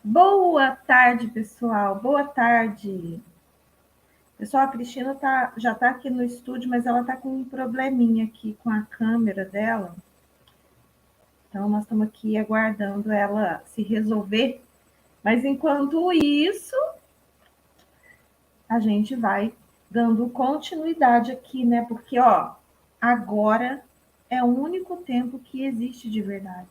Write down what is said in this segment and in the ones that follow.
Boa tarde, pessoal. Boa tarde. Pessoal, a Cristina já está aqui no estúdio, mas ela está com um probleminha aqui com a câmera dela. Então, nós estamos aqui aguardando ela se resolver. Mas, enquanto isso, a gente vai dando continuidade aqui, né? Porque, agora é o único tempo que existe de verdade.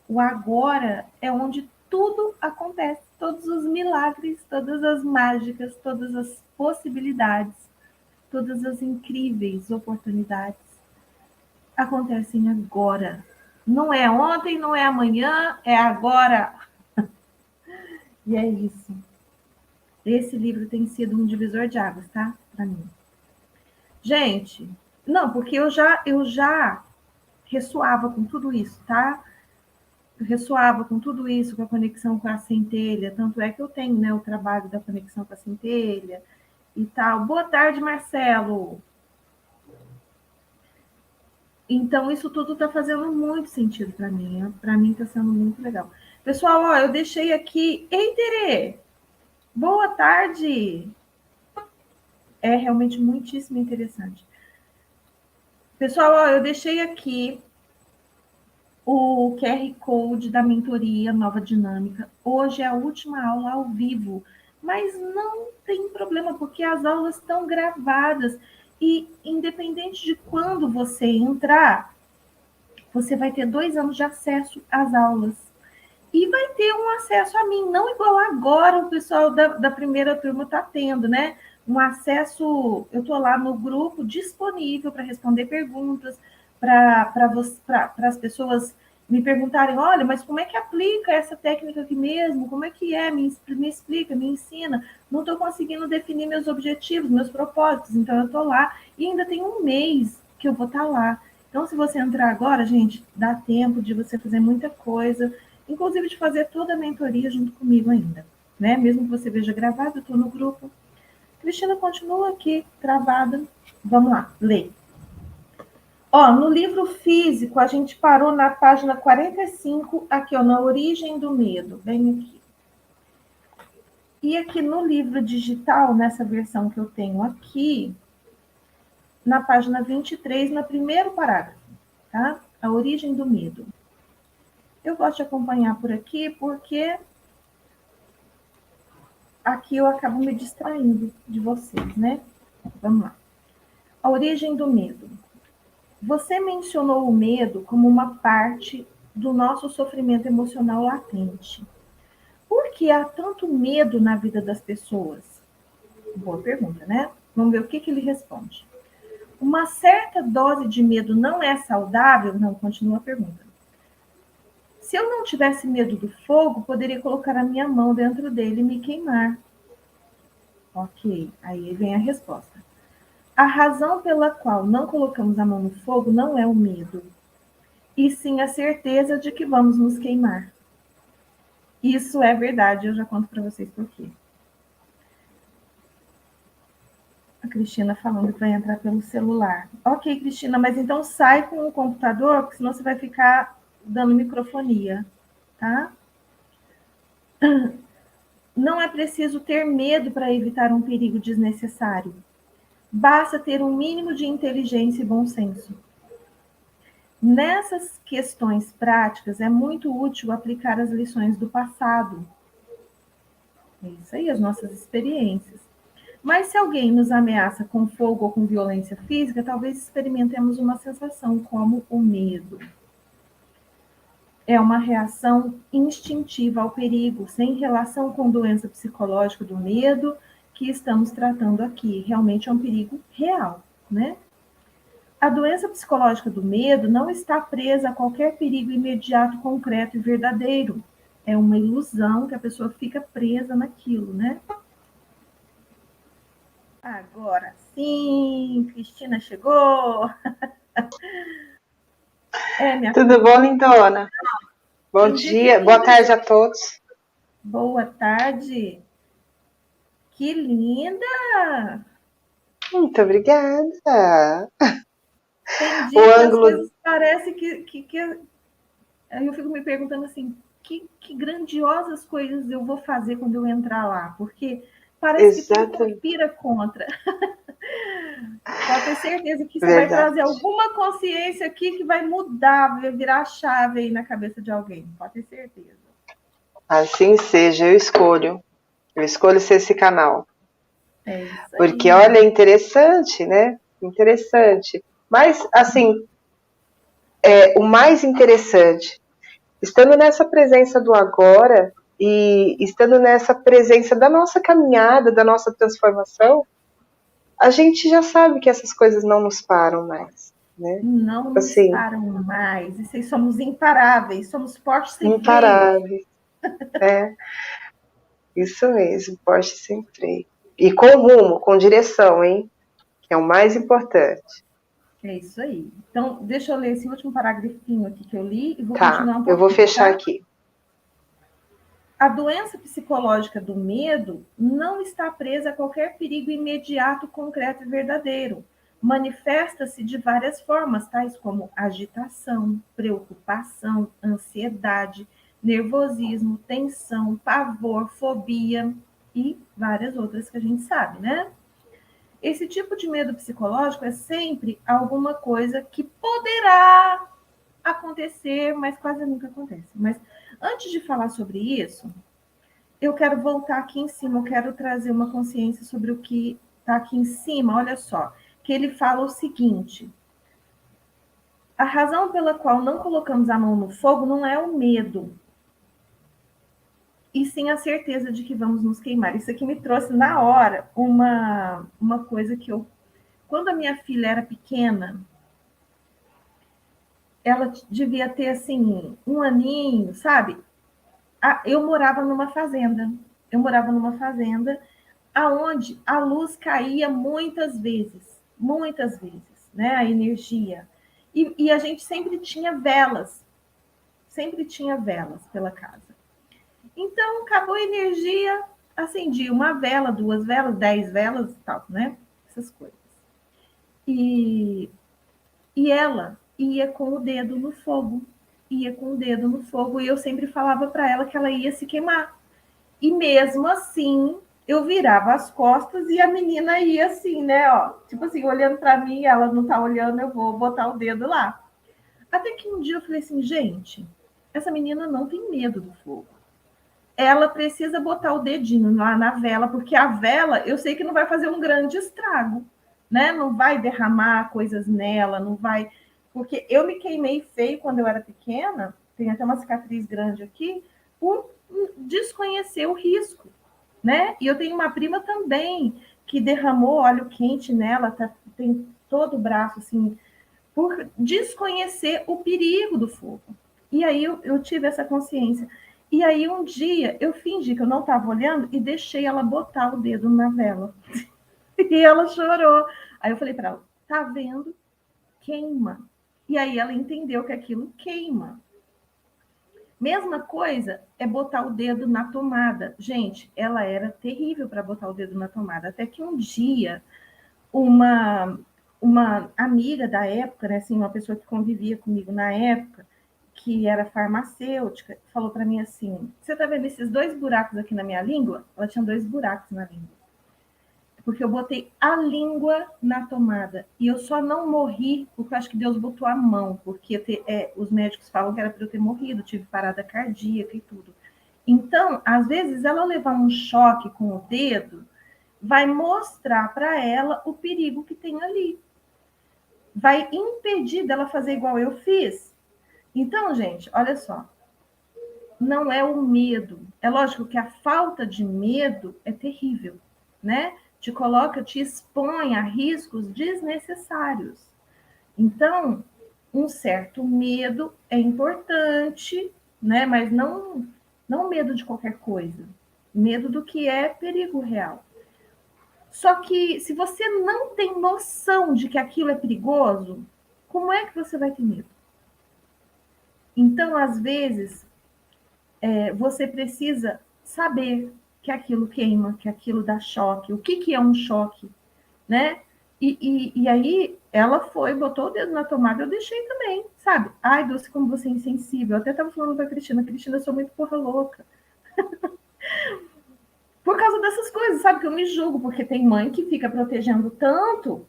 O agora é onde tudo acontece, todos os milagres, todas as mágicas, todas as possibilidades, todas as incríveis oportunidades acontecem agora. Não é ontem, não é amanhã, é agora. E é isso. Esse livro tem sido um divisor de águas, tá? Para mim. Gente, não, porque eu já ressoava com tudo isso, tá? Eu ressoava com tudo isso, com a conexão com a centelha, tanto é que eu tenho, né, o trabalho da conexão com a centelha e tal. Boa tarde, Marcelo. Então, isso tudo está fazendo muito sentido para mim. Para mim está sendo muito legal. Pessoal, eu deixei aqui. Ei, Tere! Boa tarde! É realmente muitíssimo interessante. Pessoal, eu deixei aqui o QR Code da mentoria Nova Dinâmica. Hoje é a última aula ao vivo, mas não tem problema, porque as aulas estão gravadas e, independente de quando você entrar, você vai ter 2 anos de acesso às aulas. E vai ter um acesso a mim, não igual agora o pessoal da primeira turma está tendo, né? Um acesso, eu estou lá no grupo disponível para responder perguntas, para as pessoas me perguntarem, olha, mas como é que aplica essa técnica aqui mesmo? Como é que é? Me explica, me ensina. Não estou conseguindo definir meus objetivos, meus propósitos, então eu estou lá e ainda tem um mês que eu vou estar lá. Então, se você entrar agora, gente, dá tempo de você fazer muita coisa, inclusive de fazer toda a mentoria junto comigo ainda, né? Mesmo que você veja gravado, eu estou no grupo. Cristina continua aqui, travada. Vamos lá, ler. No livro físico, a gente parou na página 45, aqui, na origem do medo, bem aqui. E aqui no livro digital, nessa versão que eu tenho aqui, na página 23, no primeiro parágrafo, tá? A origem do medo. Eu gosto de acompanhar por aqui, porque aqui eu acabo me distraindo de vocês, né? Vamos lá. A origem do medo. Você mencionou o medo como uma parte do nosso sofrimento emocional latente. Por que há tanto medo na vida das pessoas? Boa pergunta, né? Vamos ver o que ele responde. Uma certa dose de medo não é saudável? Não, continua a pergunta. Se eu não tivesse medo do fogo, poderia colocar a minha mão dentro dele e me queimar. Ok, aí vem a resposta. A razão pela qual não colocamos a mão no fogo não é o medo, e sim a certeza de que vamos nos queimar. Isso é verdade, eu já conto para vocês por quê. A Cristina falando que vai entrar pelo celular. Ok, Cristina, mas então sai com o computador, porque senão você vai ficar dando microfonia, tá? Não é preciso ter medo para evitar um perigo desnecessário. Basta ter um mínimo de inteligência e bom senso. Nessas questões práticas, é muito útil aplicar as lições do passado. É isso aí, as nossas experiências. Mas se alguém nos ameaça com fogo ou com violência física, talvez experimentemos uma sensação como o medo. É uma reação instintiva ao perigo, sem relação com doença psicológica do medo que estamos tratando aqui. Realmente é um perigo real, né? A doença psicológica do medo não está presa a qualquer perigo imediato, concreto e verdadeiro. É uma ilusão que a pessoa fica presa naquilo, né? Agora sim, Cristina chegou. Tudo bom, lindona? Bom dia, boa tarde a todos. Boa tarde. Que linda! Muito obrigada. Tem dia que as coisas parecem que... Aí eu fico me perguntando assim, que grandiosas coisas eu vou fazer quando eu entrar lá, porque parece que tudo Exatamente. conspira contra. Pode ter certeza que você vai Verdade. trazer alguma consciência aqui que vai mudar, vai virar a chave aí na cabeça de alguém. Pode ter certeza. Assim seja, eu escolho. Eu escolho ser esse canal. É isso Porque, aí. olha, é interessante, né? Interessante. Mas, assim, o mais interessante, estando nessa presença do agora e estando nessa presença da nossa caminhada, da nossa transformação, a gente já sabe que essas coisas não nos param mais, né? Não nos Assim, param mais. E aí somos imparáveis, somos fortes sem freio. imparáveis. É, isso mesmo, Porsche sem freio. E com rumo, com direção, hein? Que é o mais importante. É isso aí. Então, deixa eu ler esse último parágrafinho aqui que eu li e vou Tá, continuar um eu vou pouquinho, fechar tá? aqui. A doença psicológica do medo não está presa a qualquer perigo imediato, concreto e verdadeiro. Manifesta-se de várias formas, tais como agitação, preocupação, ansiedade, nervosismo, tensão, pavor, fobia e várias outras que a gente sabe, né? Esse tipo de medo psicológico é sempre alguma coisa que poderá acontecer, mas quase nunca acontece. Mas antes de falar sobre isso, eu quero voltar aqui em cima, eu quero trazer uma consciência sobre o que está aqui em cima. Olha só, que ele fala o seguinte: a razão pela qual não colocamos a mão no fogo não é o medo, e sim a certeza de que vamos nos queimar. Isso aqui me trouxe na hora uma coisa que eu, quando a minha filha era pequena, ela devia ter assim um aninho, sabe? Eu morava numa fazenda. Eu morava numa fazenda aonde a luz caía muitas vezes, né? A energia. E a gente sempre tinha velas pela casa. Então, acabou a energia, acendia uma vela, duas velas, 10 velas e tal, né? Essas coisas. E, e ela ia com o dedo no fogo, ia com o dedo no fogo, e eu sempre falava para ela que ela ia se queimar. E mesmo assim, eu virava as costas e a menina ia assim, né, ó, tipo assim, olhando para mim, ela não tá olhando, eu vou botar o dedo lá. Até que um dia eu falei assim, gente, essa menina não tem medo do fogo. Ela precisa botar o dedinho lá na vela, porque a vela, eu sei que não vai fazer um grande estrago, né? Não vai derramar coisas nela, não vai. Porque eu me queimei feio quando eu era pequena, tem até uma cicatriz grande aqui, por desconhecer o risco, né? E eu tenho uma prima também que derramou óleo quente nela, tem todo o braço assim, por desconhecer o perigo do fogo. E aí eu tive essa consciência. E aí um dia eu fingi que eu não estava olhando e deixei ela botar o dedo na vela. E ela chorou. Aí eu falei para ela: tá vendo? Queima. E aí ela entendeu que aquilo queima. Mesma coisa é botar o dedo na tomada. Gente, ela era terrível para botar o dedo na tomada. Até que um dia uma uma amiga da época, né, assim, uma pessoa que convivia comigo na época, que era farmacêutica, falou para mim assim: você tá vendo esses dois buracos aqui na minha língua? Ela tinha dois buracos na língua. Porque eu botei a língua na tomada. E eu só não morri porque eu acho que Deus botou a mão. Porque os médicos falam que era para eu ter morrido, tive parada cardíaca e tudo. Então, às vezes, ela levar um choque com o dedo vai mostrar para ela o perigo que tem ali. Vai impedir dela fazer igual eu fiz. Então, gente, olha só. Não é o medo. É lógico que a falta de medo é terrível, né? Te coloca, te expõe a riscos desnecessários. Então, um certo medo é importante, né? Mas não medo de qualquer coisa. Medo do que é perigo real. Só que se você não tem noção de que aquilo é perigoso, como é que você vai ter medo? Então, às vezes, você precisa saber que aquilo queima, que aquilo dá choque. O que é um choque, né? E aí ela foi, botou o dedo na tomada, eu deixei também, sabe? Ai, Dulce, como você é insensível. Eu até tava falando pra Cristina, eu sou muito porra louca. Por causa dessas coisas, sabe? Que eu me julgo, porque tem mãe que fica protegendo tanto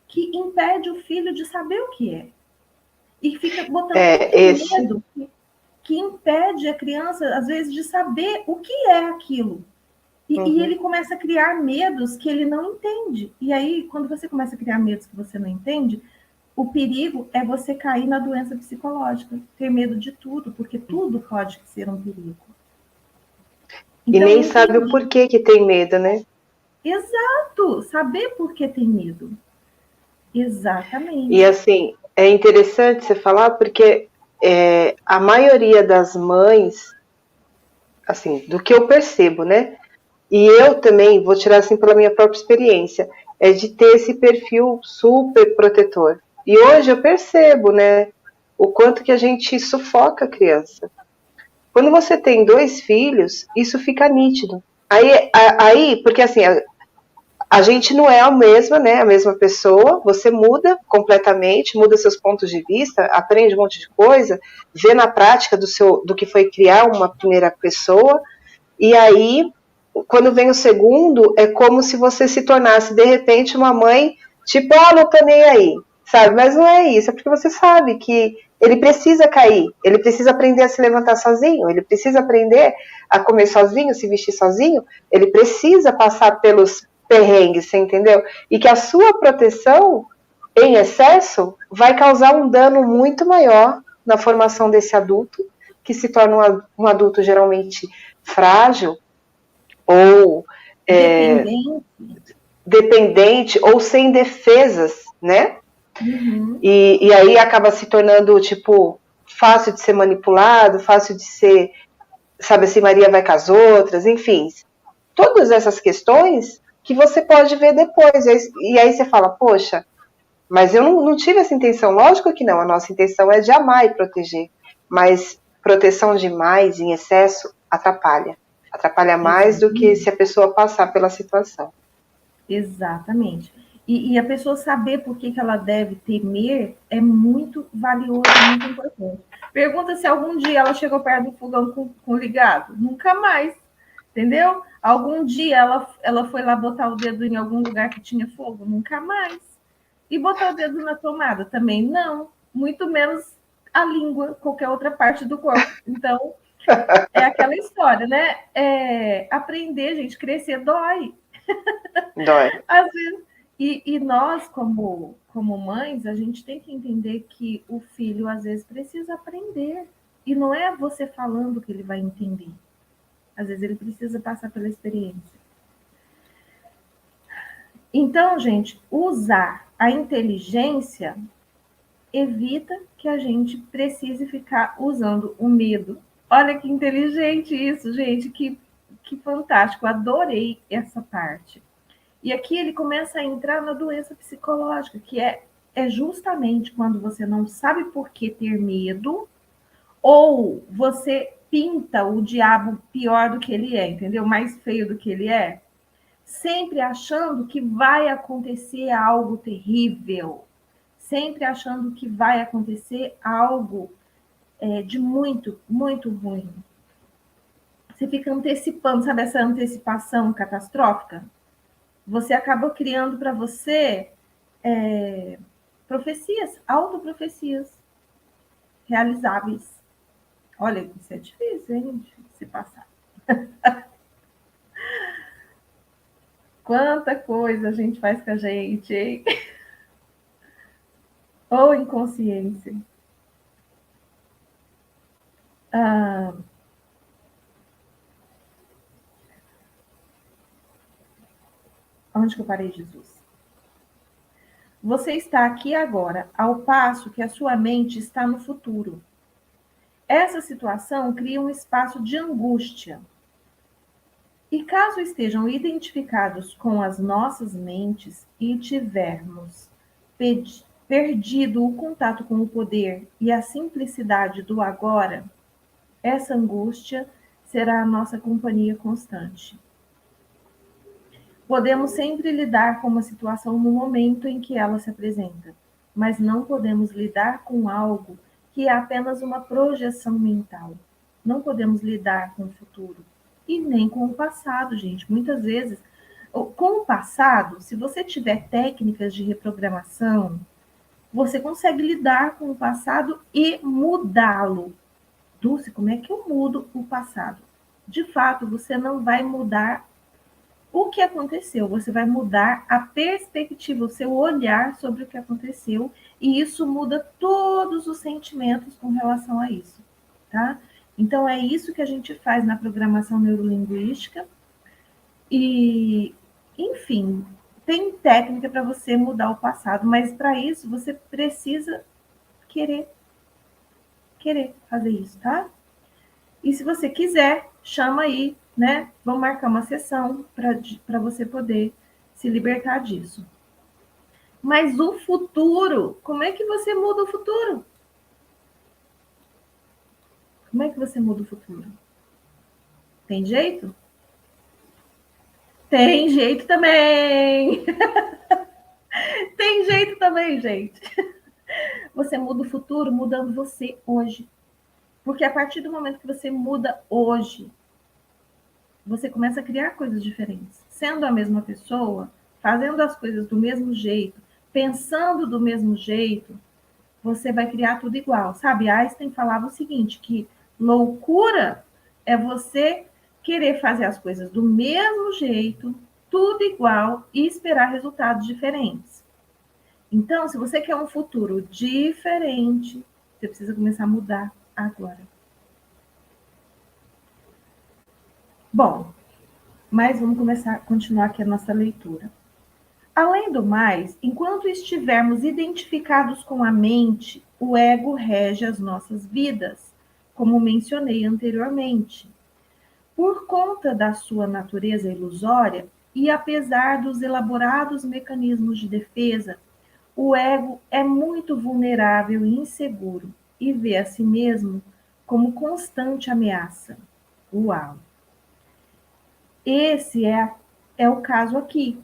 que impede o filho de saber o que é. E fica botando tanto Esse. medo que impede a criança, às vezes, de saber o que é aquilo. E ele começa a criar medos que ele não entende. E aí, quando você começa a criar medos que você não entende, o perigo é você cair na doença psicológica, ter medo de tudo, porque tudo pode ser um perigo. E Então, nem sabe o porquê que tem medo, né? Exato, saber por que tem medo. Exatamente. E assim, é interessante você falar porque a maioria das mães, assim, do que eu percebo, né? E eu também vou tirar assim pela minha própria experiência, é de ter esse perfil super protetor. E hoje eu percebo, né, o quanto que a gente sufoca a criança. Quando você tem 2 filhos, isso fica nítido. Aí porque assim, a gente não é a mesma, né? A mesma pessoa. Você muda completamente, muda seus pontos de vista, aprende um monte de coisa, vê na prática do que foi criar uma primeira pessoa. E aí, quando vem o segundo, é como se você se tornasse de repente uma mãe, tipo, não tô nem aí, sabe? Mas não é isso, é porque você sabe que ele precisa cair, ele precisa aprender a se levantar sozinho, ele precisa aprender a comer sozinho, se vestir sozinho, ele precisa passar pelos perrengues, você entendeu? E que a sua proteção em excesso vai causar um dano muito maior na formação desse adulto, que se torna um adulto geralmente frágil ou dependente ou sem defesas, né? Uhum. E aí acaba se tornando, tipo, fácil de ser manipulado, fácil de ser, sabe assim, Maria vai com as outras, enfim. Todas essas questões que você pode ver depois. E aí você fala, poxa, mas eu não tive essa intenção. Lógico que não, a nossa intenção é de amar e proteger. Mas proteção demais, em excesso, atrapalha. Atrapalha mais do que se a pessoa passar pela situação. Exatamente. E a pessoa saber por que ela deve temer é muito valioso, muito importante. Pergunta se algum dia ela chegou perto do fogão com ligado. Nunca mais. Entendeu? Algum dia ela foi lá botar o dedo em algum lugar que tinha fogo? Nunca mais. E botar o dedo na tomada? Também não. Muito menos a língua, qualquer outra parte do corpo. Então, é aquela história, né? Aprender, gente, crescer dói. Dói. Às vezes, e nós, como mães, a gente tem que entender que o filho, às vezes, precisa aprender. E não é você falando que ele vai entender. Às vezes, ele precisa passar pela experiência. Então, gente, usar a inteligência evita que a gente precise ficar usando o medo. Olha que inteligente isso, gente, que fantástico. Adorei essa parte. E aqui ele começa a entrar na doença psicológica, que é justamente quando você não sabe por que ter medo, ou você pinta o diabo pior do que ele é, entendeu? Mais feio do que ele é. Sempre achando que vai acontecer algo terrível. Sempre achando que vai acontecer algo de muito, muito ruim. Você fica antecipando, sabe essa antecipação catastrófica? Você acaba criando para você profecias, autoprofecias realizáveis. Olha, isso é difícil, hein, de se passar. Quanta coisa a gente faz com a gente, hein? Ou inconsciência. Ah, onde que eu parei, Jesus? Você está aqui agora, ao passo que a sua mente está no futuro. Essa situação cria um espaço de angústia. E caso estejam identificados com as nossas mentes e tivermos perdido o contato com o poder e a simplicidade do agora, essa angústia será a nossa companhia constante. Podemos sempre lidar com uma situação no momento em que ela se apresenta, mas não podemos lidar com algo que é apenas uma projeção mental. Não podemos lidar com o futuro e nem com o passado, gente. Muitas vezes, com o passado, se você tiver técnicas de reprogramação, você consegue lidar com o passado e mudá-lo. Dulce, como é que eu mudo o passado? De fato, você não vai mudar o que aconteceu, você vai mudar a perspectiva, o seu olhar sobre o que aconteceu, e isso muda todos os sentimentos com relação a isso, tá? Então, é isso que a gente faz na programação neurolinguística, e, enfim, tem técnica para você mudar o passado, mas para isso você precisa querer fazer isso, tá? E se você quiser, chama aí, né? Vamos marcar uma sessão para você poder se libertar disso. Mas o futuro, como é que você muda o futuro? Como é que você muda o futuro? Tem jeito? Tem jeito também! Tem jeito também, gente! Você muda o futuro mudando você hoje. Porque a partir do momento que você muda hoje, você começa a criar coisas diferentes. Sendo a mesma pessoa, fazendo as coisas do mesmo jeito, pensando do mesmo jeito, você vai criar tudo igual. Sabe, Einstein falava o seguinte, que loucura é você querer fazer as coisas do mesmo jeito, tudo igual e esperar resultados diferentes. Então, se você quer um futuro diferente, você precisa começar a mudar agora. Bom, mas vamos continuar aqui a nossa leitura. Além do mais, enquanto estivermos identificados com a mente, o ego rege as nossas vidas, como mencionei anteriormente. Por conta da sua natureza ilusória e apesar dos elaborados mecanismos de defesa, o ego é muito vulnerável e inseguro e vê a si mesmo como constante ameaça. Uau! Esse é o caso aqui.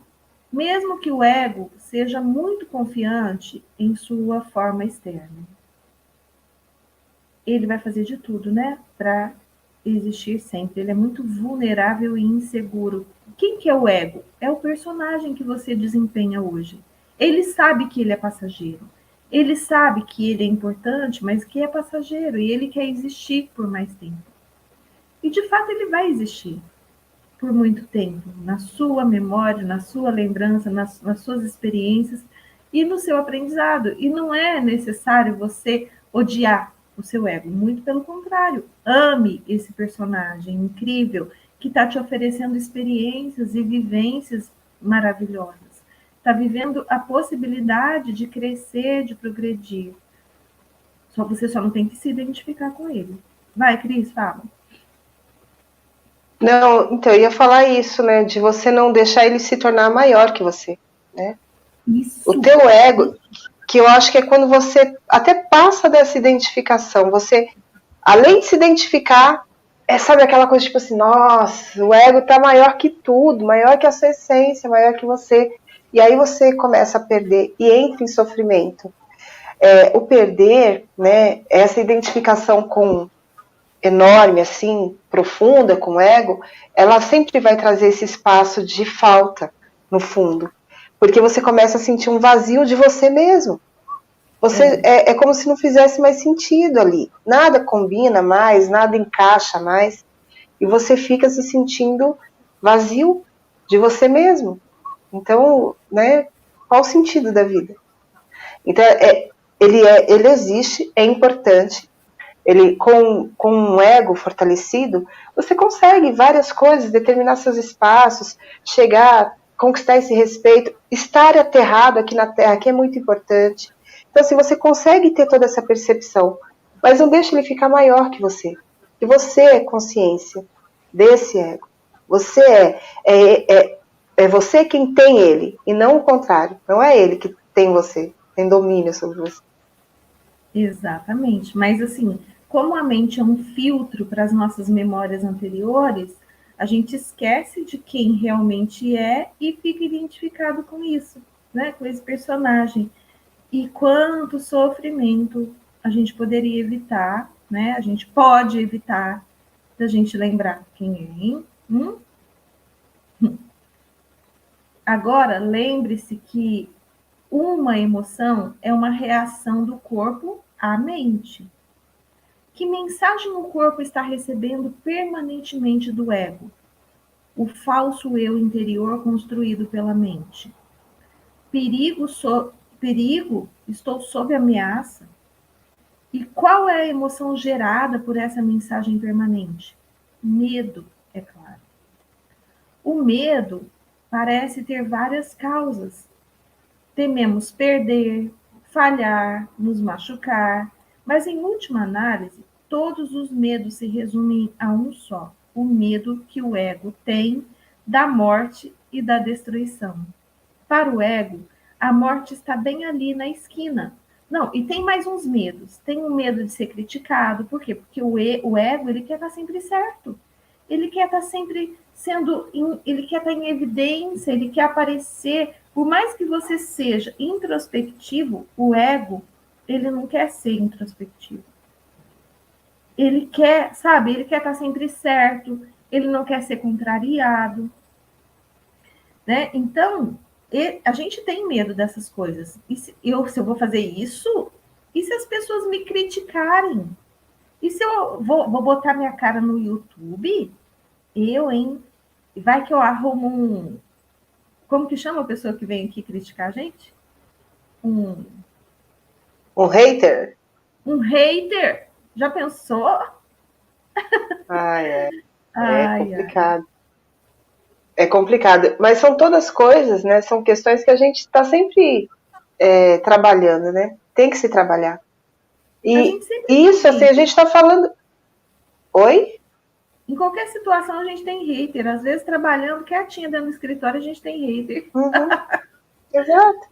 Mesmo que o ego seja muito confiante em sua forma externa, ele vai fazer de tudo, né, para existir sempre. Ele é muito vulnerável e inseguro. Quem que é o ego? É o personagem que você desempenha hoje. Ele sabe que ele é passageiro. Ele sabe que ele é importante, mas que é passageiro e ele quer existir por mais tempo. E de fato ele vai existir por muito tempo, na sua memória, na sua lembrança, nas suas experiências e no seu aprendizado. E não é necessário você odiar o seu ego, muito pelo contrário. Ame esse personagem incrível que está te oferecendo experiências e vivências maravilhosas. Está vivendo a possibilidade de crescer, de progredir. Você só não tem que se identificar com ele. Vai, Cris, fala. Não, então, eu ia falar isso, né? De você não deixar ele se tornar maior que você, né? Isso. O teu ego, que eu acho que é quando você até passa dessa identificação, você, além de se identificar, sabe aquela coisa tipo assim, nossa, o ego tá maior que tudo, maior que a sua essência, maior que você. E aí você começa a perder e entra em sofrimento. O perder, né, essa identificação com enorme, assim, profunda com o ego, ela sempre vai trazer esse espaço de falta, no fundo. Porque você começa a sentir um vazio de você mesmo. Você é como se não fizesse mais sentido ali. Nada combina mais, nada encaixa mais. E você fica se sentindo vazio de você mesmo. Então, né, qual o sentido da vida? Então, ele existe, é importante. Ele, com um ego fortalecido, você consegue várias coisas, determinar seus espaços, chegar, conquistar esse respeito, estar aterrado aqui na Terra, que é muito importante. Então, assim, você consegue ter toda essa percepção, mas não deixe ele ficar maior que você. Que você é consciência desse ego. Você é você quem tem ele, e não o contrário. Não é ele que tem você, tem domínio sobre você. Exatamente. Mas, assim, como a mente é um filtro para as nossas memórias anteriores, A gente esquece de quem realmente é e fica identificado com isso, né? Com esse personagem. E quanto sofrimento a gente poderia evitar, né? A gente pode evitar da gente lembrar quem é, hein? Agora, lembre-se que uma emoção é uma reação do corpo à mente. Que mensagem o corpo está recebendo permanentemente do ego? O falso eu interior construído pela mente. Perigo, estou sob ameaça. E qual é a emoção gerada por essa mensagem permanente? Medo, é claro. O medo parece ter várias causas. Tememos perder, falhar, nos machucar, mas em última análise, todos os medos se resumem a um só: o medo que o ego tem da morte e da destruição. Para o ego, a morte está bem ali na esquina. Não, e tem mais uns medos. Tem o medo de ser criticado. Por quê? Porque o ego, ele quer estar sempre certo. Ele quer estar sempre ele quer estar em evidência, ele quer aparecer. Por mais que você seja introspectivo, o ego, ele não quer ser introspectivo. Ele quer, sabe, ele quer estar sempre certo, ele não quer ser contrariado, né? Então, a gente tem medo dessas coisas. E se eu vou fazer isso? E se as pessoas me criticarem? E se eu vou botar minha cara no YouTube? Hein? Vai que eu arrumo Como que chama a pessoa que vem aqui criticar a gente? Um hater? Um hater? Já pensou? É complicado. É complicado. Mas são todas coisas, né? São questões que a gente está sempre trabalhando, né? Tem que se trabalhar. E isso, assim, a gente está falando... Oi? Em qualquer situação a gente tem hater. Às vezes, trabalhando quietinha dentro do escritório, a gente tem hater. Uhum. Exato.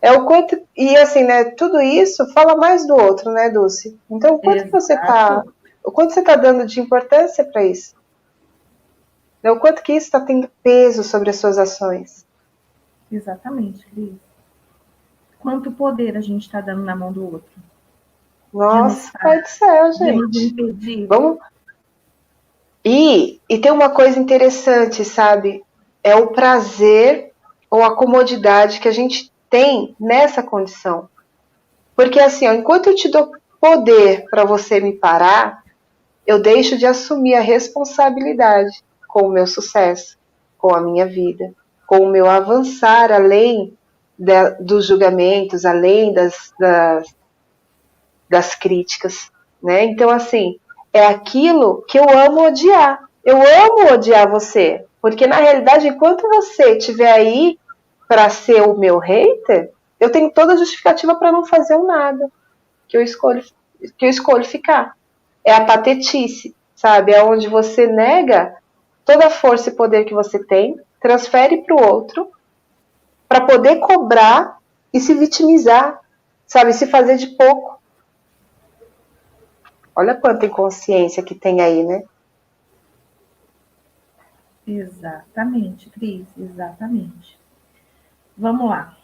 É o quanto... E assim, né? Tudo isso fala mais do outro, né, Dulce? Então, o quanto você tá dando de importância para isso? O quanto que isso está tendo peso sobre as suas ações? Exatamente, Cris. Quanto poder a gente está dando na mão do outro? Nossa, pai do céu, gente. Vamos... E tem uma coisa interessante, sabe? É o prazer ou a comodidade que a gente tem nessa condição. Porque assim, ó, enquanto eu te dou poder para você me parar, eu deixo de assumir a responsabilidade com o meu sucesso, com a minha vida, com o meu avançar além dos julgamentos, além das críticas, né? Então, assim, é aquilo que eu amo odiar. Eu amo odiar você, porque na realidade, enquanto você estiver aí para ser o meu hater, eu tenho toda a justificativa para não fazer o nada que eu escolho ficar. É a patetice, sabe? É onde você nega toda a força e poder que você tem, transfere para o outro, para poder cobrar e se vitimizar, sabe? Se fazer de pouco. Olha quanta inconsciência que tem aí, né? Exatamente, Cris, exatamente. Vamos lá.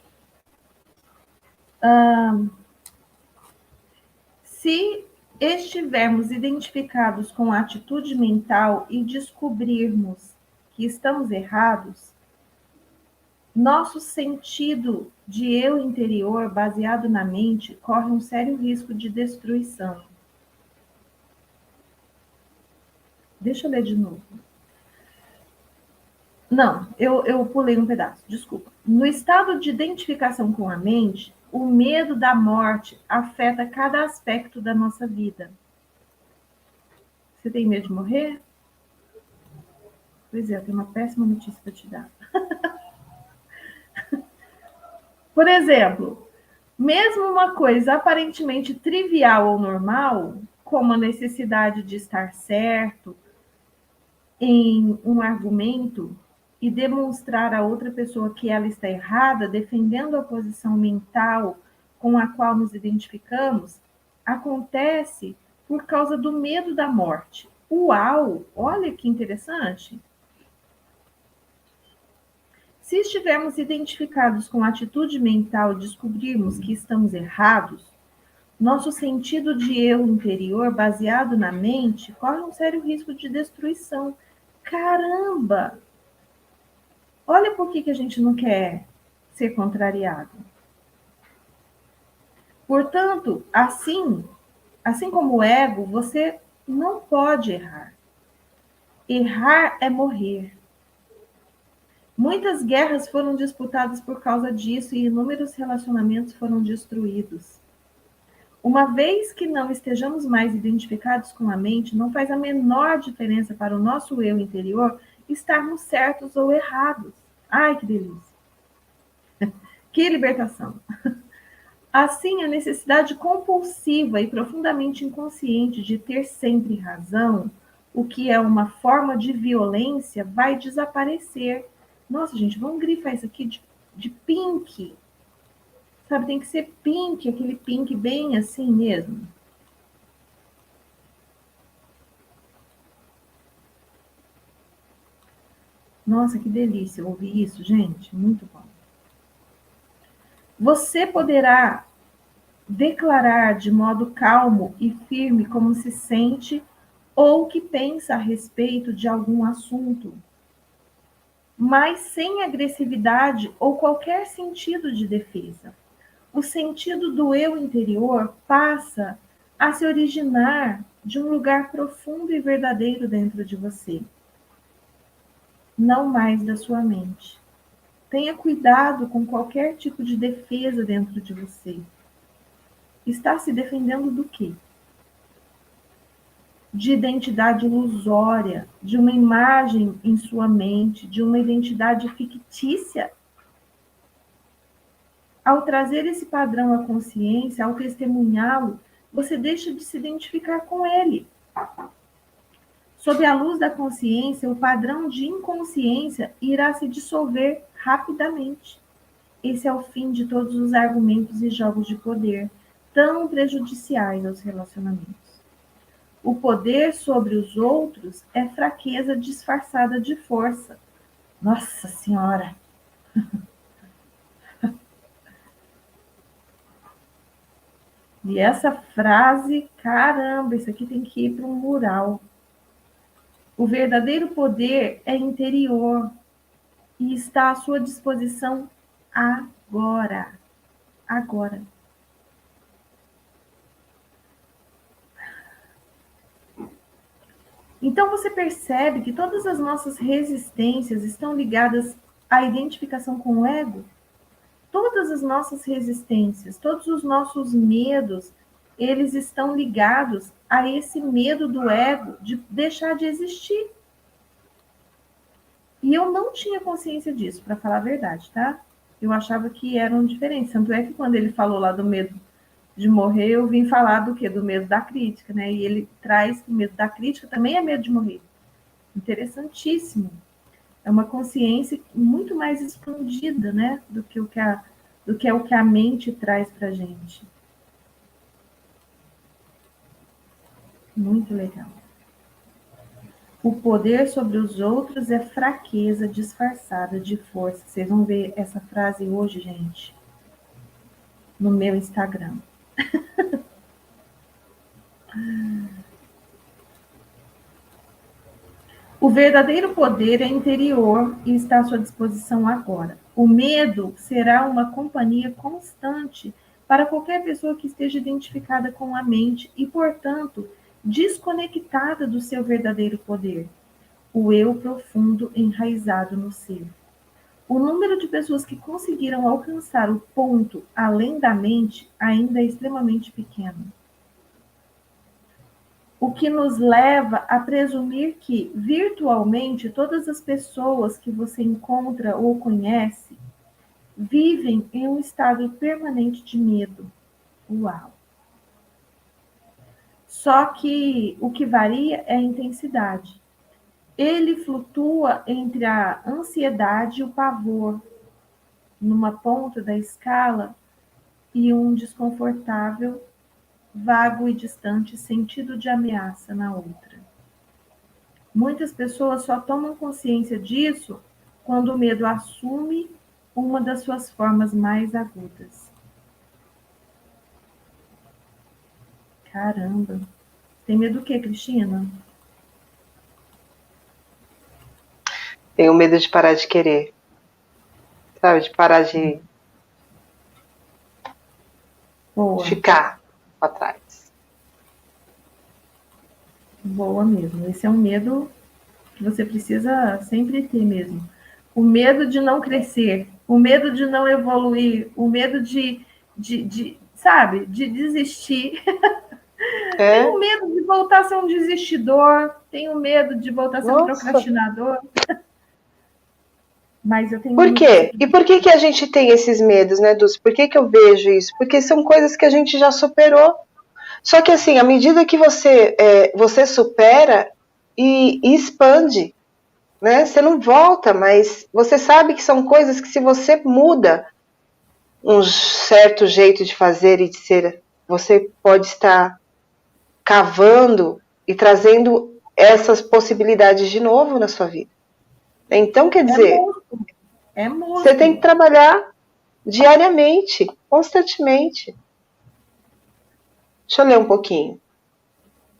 Se estivermos identificados com a atitude mental e descobrirmos que estamos errados, nosso sentido de eu interior, baseado na mente, corre um sério risco de destruição. Deixa eu ler de novo. Não, eu pulei um pedaço, desculpa. No estado de identificação com a mente, o medo da morte afeta cada aspecto da nossa vida. Você tem medo de morrer? Pois é, eu tenho uma péssima notícia para te dar. Por exemplo, mesmo uma coisa aparentemente trivial ou normal, como a necessidade de estar certo em um argumento e demonstrar a outra pessoa que ela está errada, defendendo a posição mental com a qual nos identificamos, acontece por causa do medo da morte. Uau! Olha que interessante. Se estivermos identificados com a atitude mental e descobrirmos que estamos errados, nosso sentido de eu interior, baseado na mente, corre um sério risco de destruição. Caramba! Olha por que a gente não quer ser contrariado. Portanto, assim como o ego, você não pode errar. Errar é morrer. Muitas guerras foram disputadas por causa disso e inúmeros relacionamentos foram destruídos. Uma vez que não estejamos mais identificados com a mente, não faz a menor diferença para o nosso eu interior estarmos certos ou errados. Ai, que delícia! Que libertação! Assim, a necessidade compulsiva e profundamente inconsciente de ter sempre razão, o que é uma forma de violência, vai desaparecer. Nossa, gente, vamos grifar isso aqui de pink. Sabe, tem que ser pink, aquele pink bem assim mesmo. Nossa, que delícia ouvir isso, gente. Muito bom. Você poderá declarar de modo calmo e firme como se sente ou que pensa a respeito de algum assunto, mas sem agressividade ou qualquer sentido de defesa. O sentido do eu interior passa a se originar de um lugar profundo e verdadeiro dentro de você, não mais da sua mente. Tenha cuidado com qualquer tipo de defesa dentro de você. Está se defendendo do quê? De identidade ilusória, de uma imagem em sua mente, de uma identidade fictícia. Ao trazer esse padrão à consciência, ao testemunhá-lo, você deixa de se identificar com ele. Sob a luz da consciência, o padrão de inconsciência irá se dissolver rapidamente. Esse é o fim de todos os argumentos e jogos de poder, tão prejudiciais aos relacionamentos. O poder sobre os outros é fraqueza disfarçada de força. Nossa Senhora! E essa frase, caramba, isso aqui tem que ir para um mural. O verdadeiro poder é interior e está à sua disposição agora. Agora. Então você percebe que todas as nossas resistências estão ligadas à identificação com o ego? Todas as nossas resistências, todos os nossos medos, eles estão ligados a esse medo do ego de deixar de existir. E eu não tinha consciência disso, para falar a verdade, tá? Eu achava que eram diferentes. Tanto é que quando ele falou lá do medo de morrer, eu vim falar do quê? Do medo da crítica, né? E ele traz que o medo da crítica também é medo de morrer. Interessantíssimo. É uma consciência muito mais expandida, né? Do que o que a mente traz para a gente. Muito legal. O poder sobre os outros é fraqueza disfarçada de força. Vocês vão ver essa frase hoje, gente, no meu Instagram. O verdadeiro poder é interior e está à sua disposição agora. O medo será uma companhia constante para qualquer pessoa que esteja identificada com a mente e, portanto, desconectada do seu verdadeiro poder, o eu profundo enraizado no ser. O número de pessoas que conseguiram alcançar o ponto além da mente ainda é extremamente pequeno. O que nos leva a presumir que, virtualmente, todas as pessoas que você encontra ou conhece vivem em um estado permanente de medo. Uau! Só que o que varia é a intensidade. Ele flutua entre a ansiedade e o pavor, numa ponta da escala, e um desconfortável, vago e distante sentido de ameaça na outra. Muitas pessoas só tomam consciência disso quando o medo assume uma das suas formas mais agudas. Caramba. Tem medo do quê, Cristina? Tenho medo de parar de querer. Sabe? De parar de Boa. ficar pra trás. Boa mesmo. Esse é um medo que você precisa sempre ter mesmo. O medo de não crescer, o medo de não evoluir, o medo sabe, de desistir. É? Tenho medo de voltar a ser um desistidor, tenho medo de voltar a ser um Nossa. procrastinador. Mas eu tenho Por muita quê? E certeza. por que a gente tem esses medos, né, Dulce? Por que eu vejo isso? Porque são coisas que a gente já superou. Só que assim, à medida que você supera e expande, né? Você não volta, mas você sabe que são coisas que se você muda um certo jeito de fazer e de ser, você pode estar cavando e trazendo essas possibilidades de novo na sua vida. Então, quer É dizer, músculo, é você tem que músculo. trabalhar diariamente, constantemente. Deixa eu ler um pouquinho.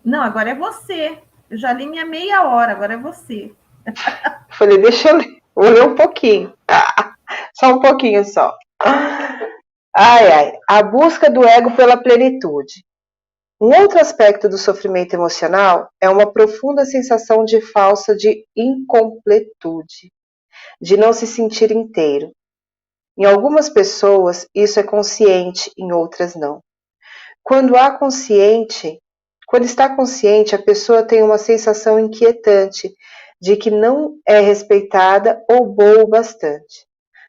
Não, agora é você. Eu já li minha meia hora, agora é você. Falei, deixa eu ler. Vou ler um pouquinho. Só um pouquinho só. Ai, ai. A busca do ego pela plenitude. Um outro aspecto do sofrimento emocional é uma profunda sensação de falsa de incompletude, de não se sentir inteiro. Em algumas pessoas, isso é consciente, em outras não. Quando está consciente, a pessoa tem uma sensação inquietante de que não é respeitada ou boa o bastante.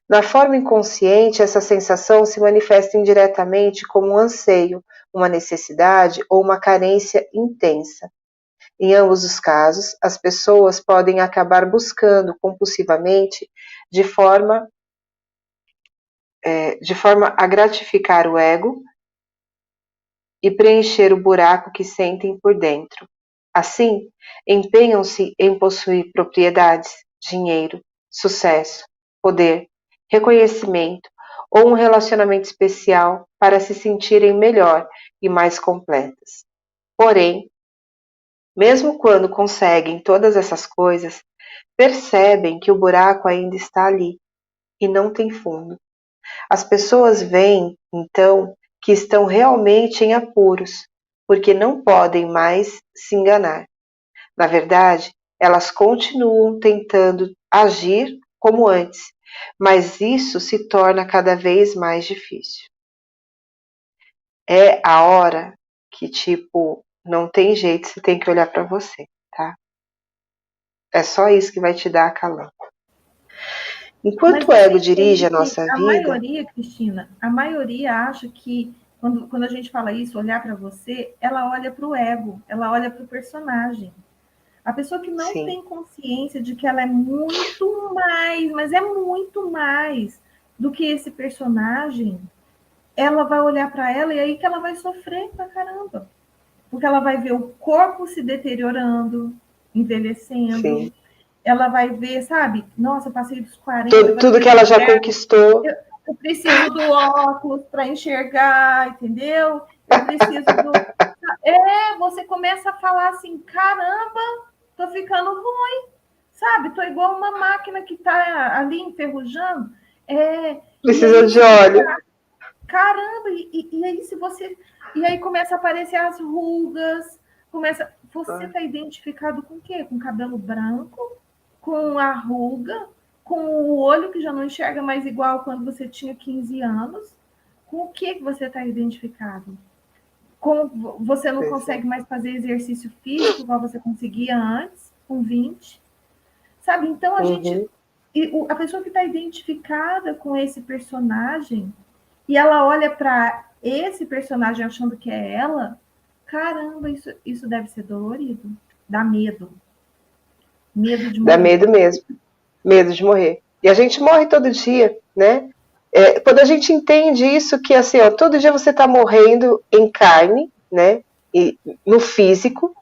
Na forma inconsciente, essa sensação se manifesta indiretamente como um anseio, uma necessidade ou uma carência intensa. Em ambos os casos, as pessoas podem acabar buscando compulsivamente de forma, de forma a gratificar o ego e preencher o buraco que sentem por dentro. Assim, empenham-se em possuir propriedades, dinheiro, sucesso, poder, reconhecimento ou um relacionamento especial para se sentirem melhor e mais completas. Porém, mesmo quando conseguem todas essas coisas, percebem que o buraco ainda está ali e não tem fundo. As pessoas veem, então, que estão realmente em apuros, porque não podem mais se enganar. Na verdade, elas continuam tentando agir como antes, mas isso se torna cada vez mais difícil. É a hora que, tipo, não tem jeito, você tem que olhar para você, tá? É só isso que vai te dar acalanto. Mas Enquanto o você ego dirige entende a que nossa a vida, maioria, Cristina, a maioria acha que quando a gente fala isso, olhar para você, ela olha para o ego, ela olha para o personagem. A pessoa que não sim, tem consciência de que ela é muito mais, mas é muito mais do que esse personagem, ela vai olhar para ela e aí que ela vai sofrer pra caramba. Porque ela vai ver o corpo se deteriorando, envelhecendo, sim. ela vai ver, sabe? Nossa, eu passei dos 40, agora eu Tudo que virei ela já mulher, conquistou. eu preciso do óculos para enxergar, entendeu? Eu preciso do. Você começa a falar assim: caramba, tô ficando ruim, sabe? Tô igual uma máquina que tá ali enferrujando. E Precisa aí de você óleo. caramba, e aí se você. E aí começa a aparecer as rugas, começa. Você está identificado com o quê? Com cabelo branco, com a ruga, com o olho que já não enxerga mais igual quando você tinha 15 anos. Com o que você está identificado? Com, você não Pois é. consegue mais fazer exercício físico igual você conseguia antes, com 20. Sabe? Então a gente. Uhum. A pessoa que está identificada com esse personagem e ela olha para esse personagem achando que é ela, caramba, isso deve ser dolorido. Dá medo. Medo de Dá morrer. medo mesmo. Medo de morrer. E a gente morre todo dia, né? Quando a gente entende isso, que assim, ó, todo dia você está morrendo em carne, né? E no físico,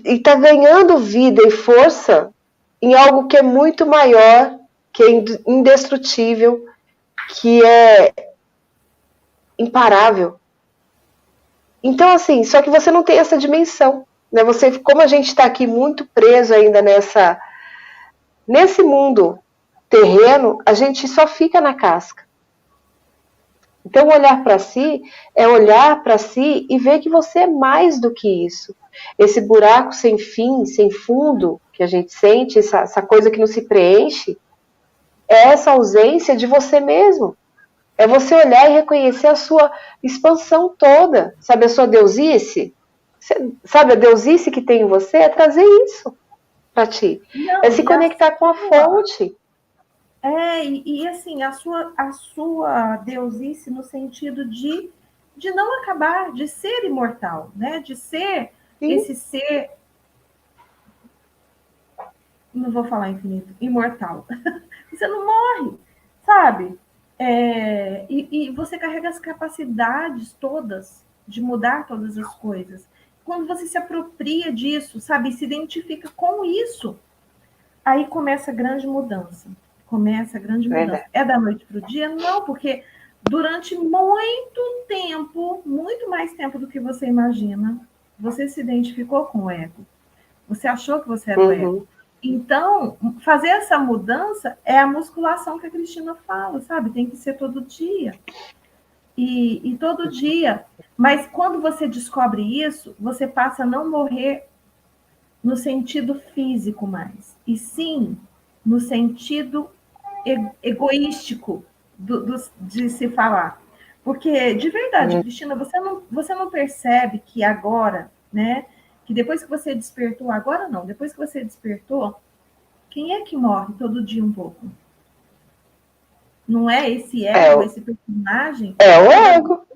e tá ganhando vida e força em algo que é muito maior, que é indestrutível, que é imparável. Então, assim, só que você não tem essa dimensão, né? Você, como a gente está aqui muito preso ainda nesse mundo terreno, a gente só fica na casca. Então, olhar para si é olhar para si e ver que você é mais do que isso. Esse buraco sem fim, sem fundo que a gente sente, essa coisa que não se preenche, é essa ausência de você mesmo. É você olhar e reconhecer a sua expansão toda. Sabe a sua deusice? Sabe a deusice que tem em você? É trazer isso para ti. Não, é se conectar com a fonte. Assim, a sua deusice no sentido de não acabar, de ser imortal, né? De ser Sim. esse ser, não vou falar infinito, imortal. Você não morre, sabe? E você carrega as capacidades todas de mudar todas as coisas. Quando você se apropria disso, sabe, se identifica com isso, aí começa a grande mudança. É da noite para o dia? Não, porque durante muito tempo, muito mais tempo do que você imagina, você se identificou com o ego. Você achou que você era o ego. Então, fazer essa mudança é a musculação que a Cristina fala, sabe? Tem que ser todo dia. E todo dia. Mas quando você descobre isso, você passa a não morrer no sentido físico mais. E sim no sentido egoístico de se falar. Porque, de verdade, Cristina, você não percebe que agora, né? Que depois que você despertou, agora não, depois que você despertou, quem é que morre todo dia um pouco? Não é esse ego, esse personagem? É o ego,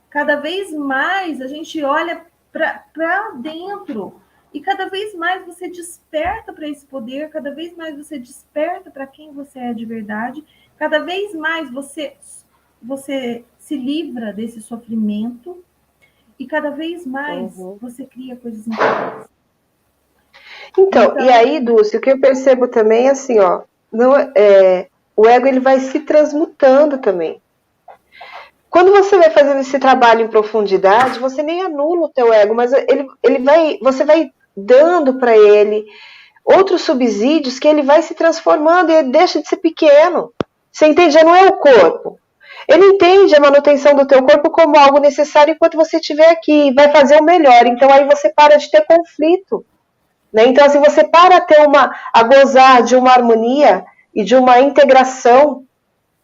Cada vez mais a gente olha para dentro e cada vez mais você desperta para esse poder, cada vez mais você desperta para quem você é de verdade, cada vez mais você se livra desse sofrimento e cada vez mais você cria coisas incríveis. Então, e aí, Dulce, o que eu percebo também é assim, ó, o ego ele vai se transmutando também. Quando você vai fazendo esse trabalho em profundidade, você nem anula o teu ego, mas você vai dando para ele outros subsídios que ele vai se transformando e ele deixa de ser pequeno. Você entende? Já não é o corpo. Ele entende a manutenção do teu corpo como algo necessário enquanto você estiver aqui, vai fazer o melhor. Então aí você para de ter conflito. Né? Então assim, você para a gozar de uma harmonia e de uma integração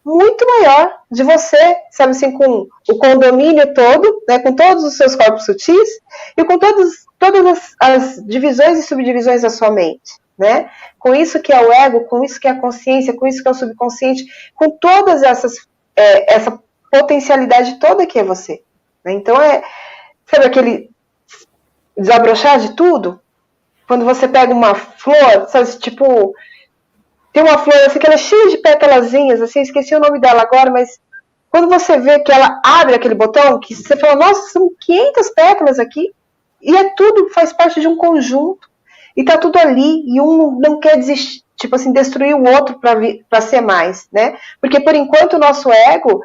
muito maior de você, sabe assim, com o condomínio todo, né, com todos os seus corpos sutis e com todas as divisões e subdivisões da sua mente, né? Com isso que é o ego, com isso que é a consciência, com isso que é o subconsciente, com todas essa potencialidade toda que é você. Né? Então sabe aquele desabrochar de tudo? Quando você pega uma flor, sabe, tipo, tem uma flor assim que ela é cheia de pétalazinhas, assim, esqueci o nome dela agora, mas quando você vê que ela abre aquele botão, que você fala, nossa, são 500 pétalas aqui, e tudo faz parte de um conjunto, e tá tudo ali, e um não quer desistir, tipo assim, destruir o outro para ser mais, né? Porque por enquanto o nosso ego,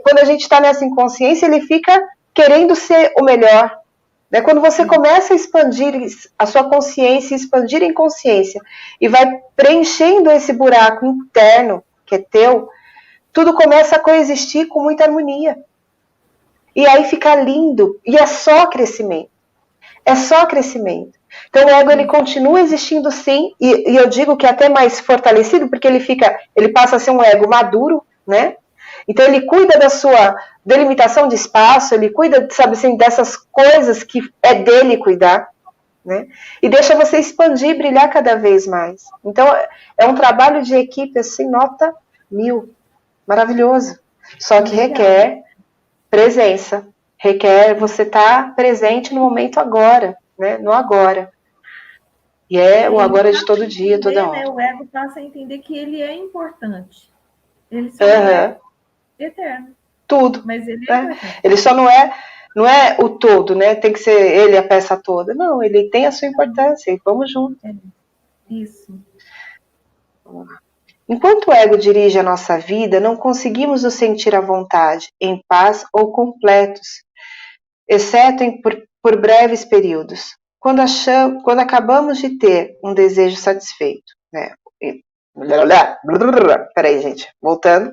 quando a gente tá nessa inconsciência, ele fica querendo ser o melhor. Né? Quando você começa a expandir a sua consciência, expandir em consciência, e vai preenchendo esse buraco interno que é teu, tudo começa a coexistir com muita harmonia. E aí fica lindo, e é só crescimento. É só crescimento. Então o ego ele continua existindo sim, e eu digo que é até mais fortalecido, porque ele passa a ser um ego maduro, né? Então ele cuida da sua delimitação de espaço, ele cuida, sabe assim, dessas coisas que é dele cuidar, né? E deixa você expandir, brilhar cada vez mais. Então é um trabalho de equipe assim, nota 1000. Maravilhoso. Só que requer presença, requer você estar presente no momento agora, né? No agora. E o agora de todo dia, toda hora. Né? O ego passa a entender que ele é importante. Ele só é eterno. Tudo. Mas ele é importante. Ele só não é Não é o todo, né? Tem que ser ele a peça toda. Não, ele tem a sua importância e vamos juntos. Isso. Enquanto o ego dirige a nossa vida, não conseguimos nos sentir à vontade, em paz ou completos, exceto por breves períodos, quando acabamos de ter um desejo satisfeito. Né? Peraí, gente, voltando.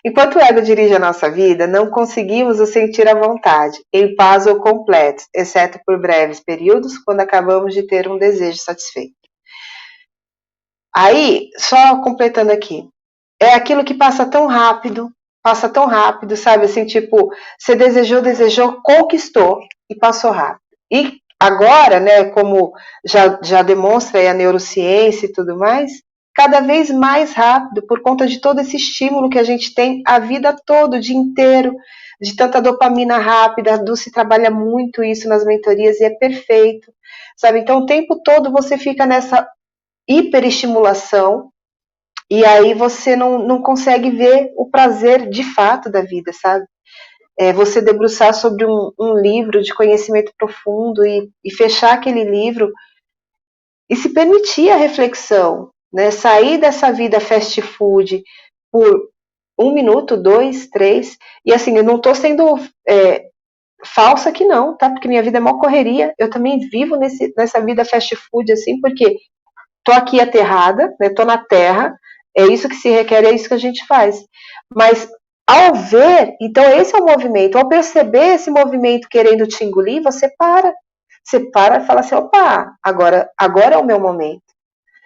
Enquanto o ego dirige a nossa vida, não conseguimos nos sentir à vontade, em paz ou completos, exceto por breves períodos, quando acabamos de ter um desejo satisfeito. Aí, só completando aqui, é aquilo que passa tão rápido, sabe? Assim, tipo, você desejou, conquistou e passou rápido. E agora, né, como já demonstra aí a neurociência e tudo mais, cada vez mais rápido, por conta de todo esse estímulo que a gente tem a vida toda, o dia inteiro, de tanta dopamina rápida. A Dulce trabalha muito isso nas mentorias e é perfeito, sabe? Então, o tempo todo você fica nessa hiperestimulação, e aí você não consegue ver o prazer de fato da vida, sabe? Você debruçar sobre um livro de conhecimento profundo e fechar aquele livro e se permitir a reflexão, né? Sair dessa vida fast food por 1 minuto, 2, 3, e assim, eu não estou sendo falsa aqui não, tá? Porque minha vida é mó correria, eu também vivo nessa vida fast food, assim, porque tô aqui aterrada, né? Tô na terra, é isso que se requer, é isso que a gente faz. Mas ao ver, então esse é o movimento, ao perceber esse movimento querendo te engolir, você para. Você para e fala assim, opa, agora é o meu momento.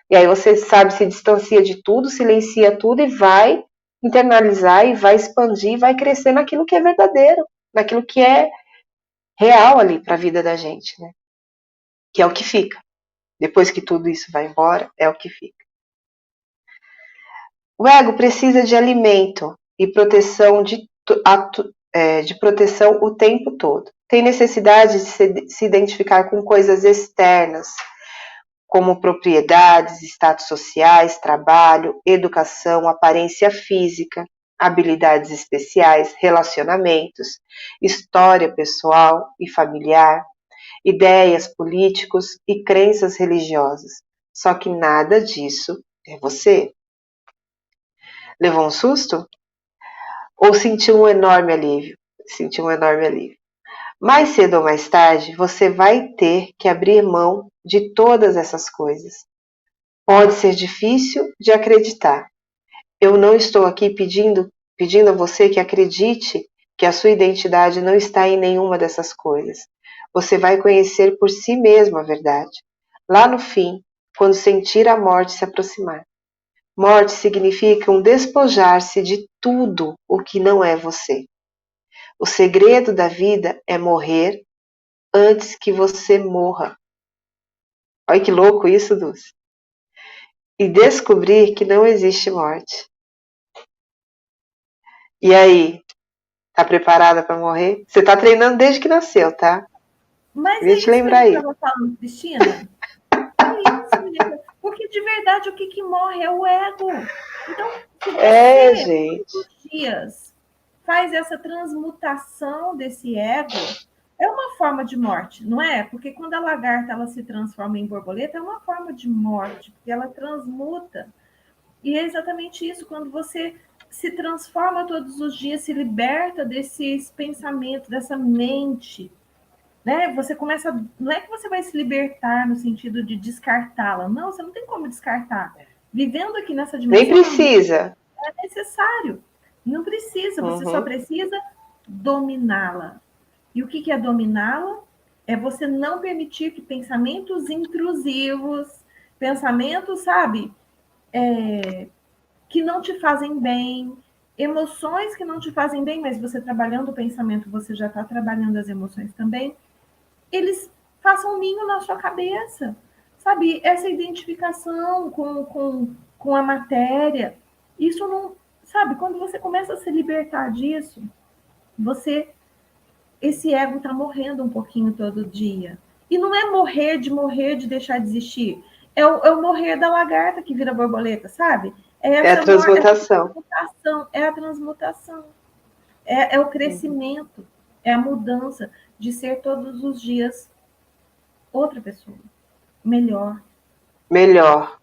E aí você, sabe, se distancia de tudo, silencia tudo e vai internalizar e vai expandir, vai crescer naquilo que é verdadeiro, naquilo que é real ali para a vida da gente, né? Que é o que fica. Depois que tudo isso vai embora, é o que fica. O ego precisa de alimento e proteção de proteção o tempo todo. Tem necessidade de se identificar com coisas externas, como propriedades, status sociais, trabalho, educação, aparência física, habilidades especiais, relacionamentos, história pessoal e familiar, ideias políticos e crenças religiosas. Só que nada disso é você. Levou um susto? Ou sentiu um enorme alívio? Sentiu um enorme alívio. Mais cedo ou mais tarde, você vai ter que abrir mão de todas essas coisas. Pode ser difícil de acreditar. Eu não estou aqui pedindo a você que acredite que a sua identidade não está em nenhuma dessas coisas. Você vai conhecer por si mesmo a verdade. Lá no fim, quando sentir a morte se aproximar. Morte significa um despojar-se de tudo o que não é você. O segredo da vida é morrer antes que você morra. Olha que louco isso, Dulce. E descobrir que não existe morte. E aí, tá preparada para morrer? Você tá treinando desde que nasceu, tá? Mas Queria é te isso que a lembrar gente aí. estava falando, Cristina. É isso, menina. Porque de verdade o que morre é o ego. Então, se você Gente. todos os dias faz essa transmutação desse ego, é uma forma de morte, não é? Porque quando a lagarta ela se transforma em borboleta, é uma forma de morte, porque ela transmuta. E é exatamente isso, quando você se transforma todos os dias, se liberta desses pensamentos, dessa mente, né? Você começa, não é que você vai se libertar no sentido de descartá-la, não, você não tem como descartar. Vivendo aqui nessa Nem dimensão precisa. é necessário. Não precisa, você só precisa dominá-la. E o que é dominá-la? É você não permitir que pensamentos intrusivos, pensamentos, sabe, que não te fazem bem, emoções que não te fazem bem, mas você trabalhando o pensamento, você já está trabalhando as emoções também, eles façam um ninho na sua cabeça, sabe? Essa identificação com a matéria, isso não, sabe? Quando você começa a se libertar disso, você, esse ego está morrendo um pouquinho todo dia. E não é morrer de deixar de existir. É o morrer da lagarta que vira borboleta, sabe? É a transmutação. É a transmutação. É o crescimento, é a mudança. de ser todos os dias outra pessoa. Melhor. Melhor.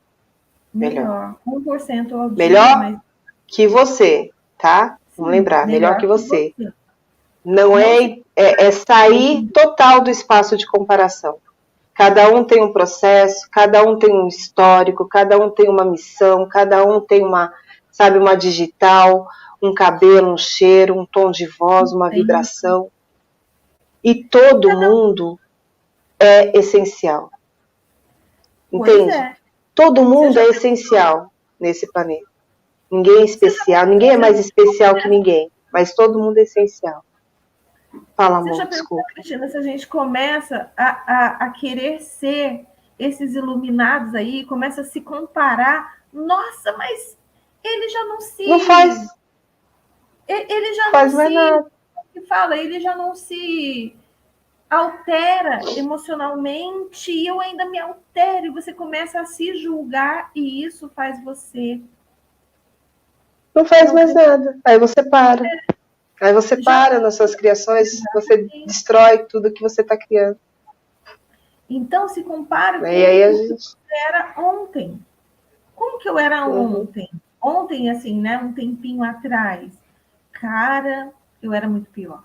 1% ao dia, melhor mas que você, tá? Vamos lembrar, melhor que você. Não é sair total do espaço de comparação. Cada um tem um processo, cada um tem um histórico, cada um tem uma missão, cada um tem uma digital, um cabelo, um cheiro, um tom de voz, uma vibração. E todo mundo é essencial. Entende? Todo mundo é essencial nesse planeta. Ninguém é especial, ninguém é mais especial que ninguém, mas todo mundo é essencial. Fala, amor, Você já pensou, Cristina, se a gente começa a querer ser esses iluminados aí, começa a se comparar, nossa, mas ele já não se... Não faz. Ele já faz não mais se... nada. Ele já não se altera emocionalmente e eu ainda me altero e você começa a se julgar e isso faz você... Não faz mais nada. Aí você para. Aí você para nas suas criações, você destrói tudo que você está criando. Então se compara com e aí a gente... o que era ontem. Como que eu era ontem? Ontem, assim, né? Um tempinho atrás. Cara, eu era muito pior.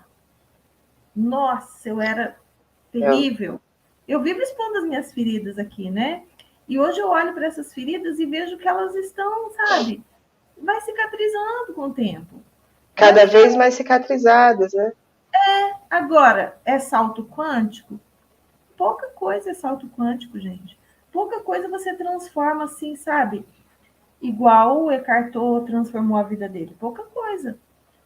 Nossa, eu era terrível. Eu vivo expondo as minhas feridas aqui, né? E hoje eu olho para essas feridas e vejo que elas estão, sabe? Vai cicatrizando com o tempo. Cada vez mais cicatrizadas, né? Agora, é salto quântico? Pouca coisa é salto quântico, gente. Pouca coisa você transforma assim, sabe? Igual o Eckhart Tolle transformou a vida dele. Pouca coisa.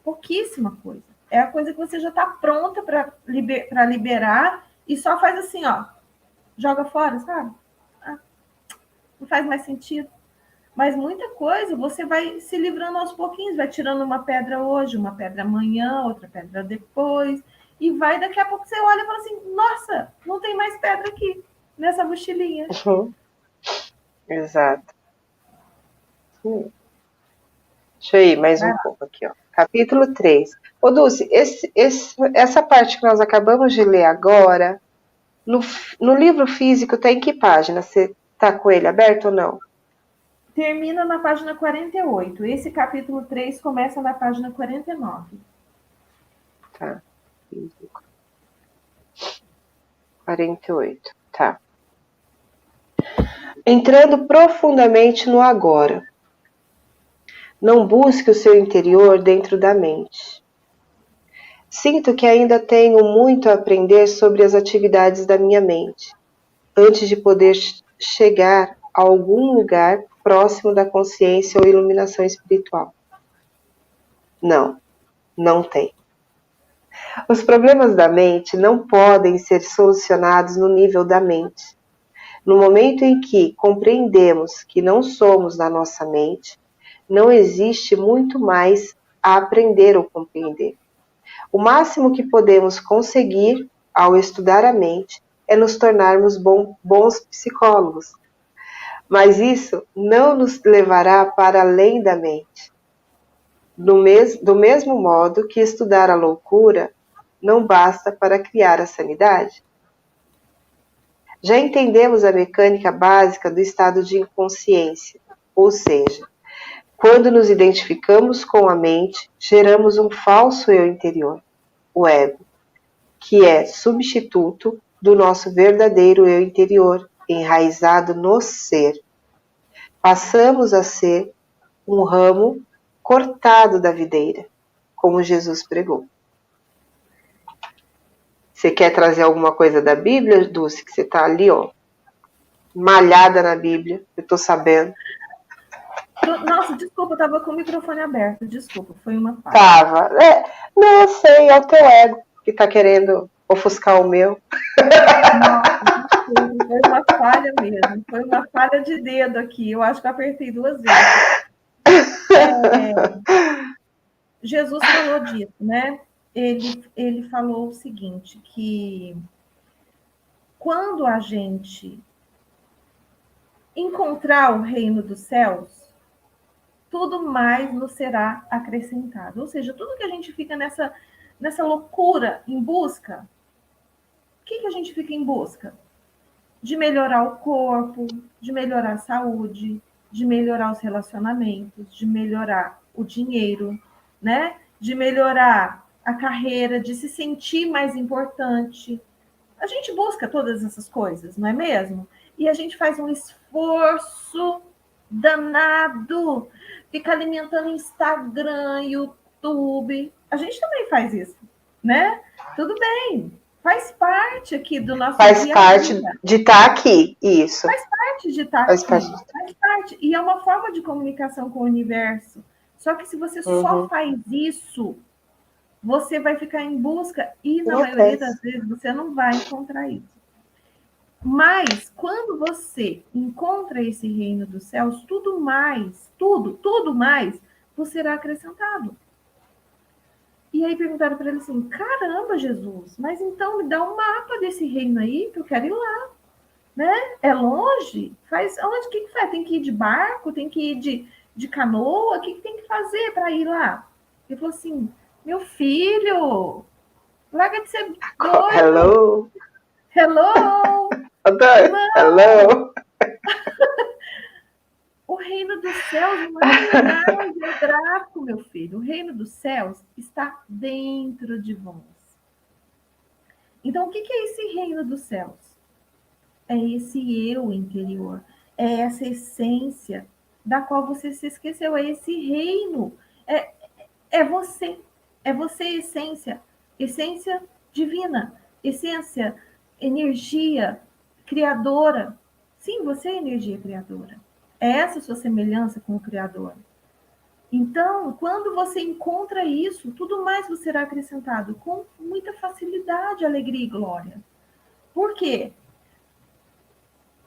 Pouquíssima coisa. É a coisa que você já está pronta para liberar e só faz assim, ó. Joga fora, sabe? Ah, não faz mais sentido. Mas muita coisa você vai se livrando aos pouquinhos, vai tirando uma pedra hoje, uma pedra amanhã, outra pedra depois, e vai, daqui a pouco você olha e fala assim, nossa, não tem mais pedra aqui, nessa mochilinha. Exato. Deixa eu ir mais um pouco aqui, ó. Capítulo 3. Ô, Dulce, essa parte que nós acabamos de ler agora, no livro físico tá em que página? Você tá com ele aberto ou não? Termina na página 48. Esse capítulo 3 começa na página 49. Tá. 48. Tá. Entrando profundamente no agora. Não busque o seu interior dentro da mente. Sinto que ainda tenho muito a aprender sobre as atividades da minha mente, antes de poder chegar a algum lugar próximo da consciência ou iluminação espiritual. Não, não tem. Os problemas da mente não podem ser solucionados no nível da mente. No momento em que compreendemos que não somos da nossa mente, não existe muito mais a aprender ou compreender. O máximo que podemos conseguir ao estudar a mente é nos tornarmos bons psicólogos. Mas isso não nos levará para além da mente. Do mesmo modo que estudar a loucura não basta para criar a sanidade. Já entendemos a mecânica básica do estado de inconsciência, ou seja, quando nos identificamos com a mente, geramos um falso eu interior, o ego, que é substituto do nosso verdadeiro eu interior, enraizado no ser. Passamos a ser um ramo cortado da videira, como Jesus pregou. Você quer trazer alguma coisa da Bíblia, Dulce? Que você está ali, ó, malhada na Bíblia, eu tô sabendo. Nossa, desculpa, eu tava com o microfone aberto, desculpa, foi uma falha. Tava. Não, eu sei, é o teu ego que tá querendo ofuscar o meu. Nossa, desculpa, foi uma falha mesmo, foi uma falha de dedo aqui, eu acho que eu apertei 2 vezes. Jesus falou disso, né? Ele falou o seguinte, que quando a gente encontrar o reino dos céus, tudo mais nos será acrescentado. Ou seja, tudo que a gente fica nessa loucura em busca, que a gente fica em busca? De melhorar o corpo, de melhorar a saúde, de melhorar os relacionamentos, de melhorar o dinheiro, né? De melhorar a carreira, de se sentir mais importante. A gente busca todas essas coisas, não é mesmo? E a gente faz um esforço danado, fica alimentando Instagram, YouTube. A gente também faz isso, né? Tudo bem, faz parte aqui do nosso Faz dia a parte dia. de estar aqui, isso. Faz parte de estar Faz aqui, parte. faz parte. E é uma forma de comunicação com o universo. Só que se você só faz isso, você vai ficar em busca e, na maioria das vezes, você não vai encontrar isso. Mas, quando você encontra esse reino dos céus, tudo mais, tudo mais, você será acrescentado. E aí perguntaram para ele assim, caramba, Jesus, mas então me dá um mapa desse reino aí, que eu quero ir lá. Né? É longe? Faz onde? O que faz? Tem que ir de barco? Tem que ir de canoa? O que tem que fazer para ir lá? Ele falou assim, meu filho, larga de ser doido. Hello. Hello. Hello. O reino dos céus não é um lugar geográfico, meu filho. O reino dos céus está dentro de vós. Então, o que é esse reino dos céus? É esse eu interior. É essa essência da qual você se esqueceu. É esse reino. É você. É você, essência. Essência divina. Essência, energia criadora. Sim, você é energia criadora. É essa sua semelhança com o Criador. Então, quando você encontra isso, tudo mais você será acrescentado com muita facilidade, alegria e glória. Por quê?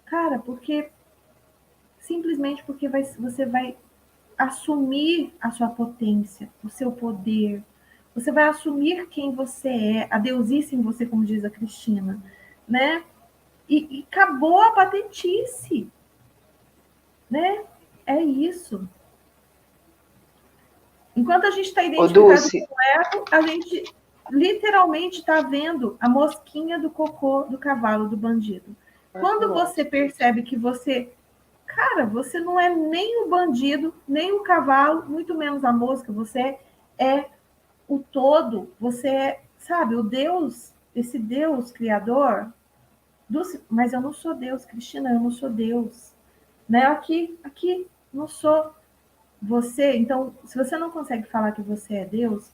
Cara, porque simplesmente porque você vai assumir a sua potência, o seu poder. Você vai assumir quem você é, a deusice em você, como diz a Cristina, né? E acabou a patetice, né? É isso. Enquanto a gente está identificado com o ego, a gente literalmente está vendo a mosquinha do cocô do cavalo do bandido. Quando você percebe que você, cara, você não é nem o bandido, nem o cavalo, muito menos a mosca, você é o todo, você é, sabe, o Deus, esse Deus criador, mas eu não sou Deus, Cristina, eu não sou Deus, né? Aqui, não sou. Você, então, se você não consegue falar que você é Deus,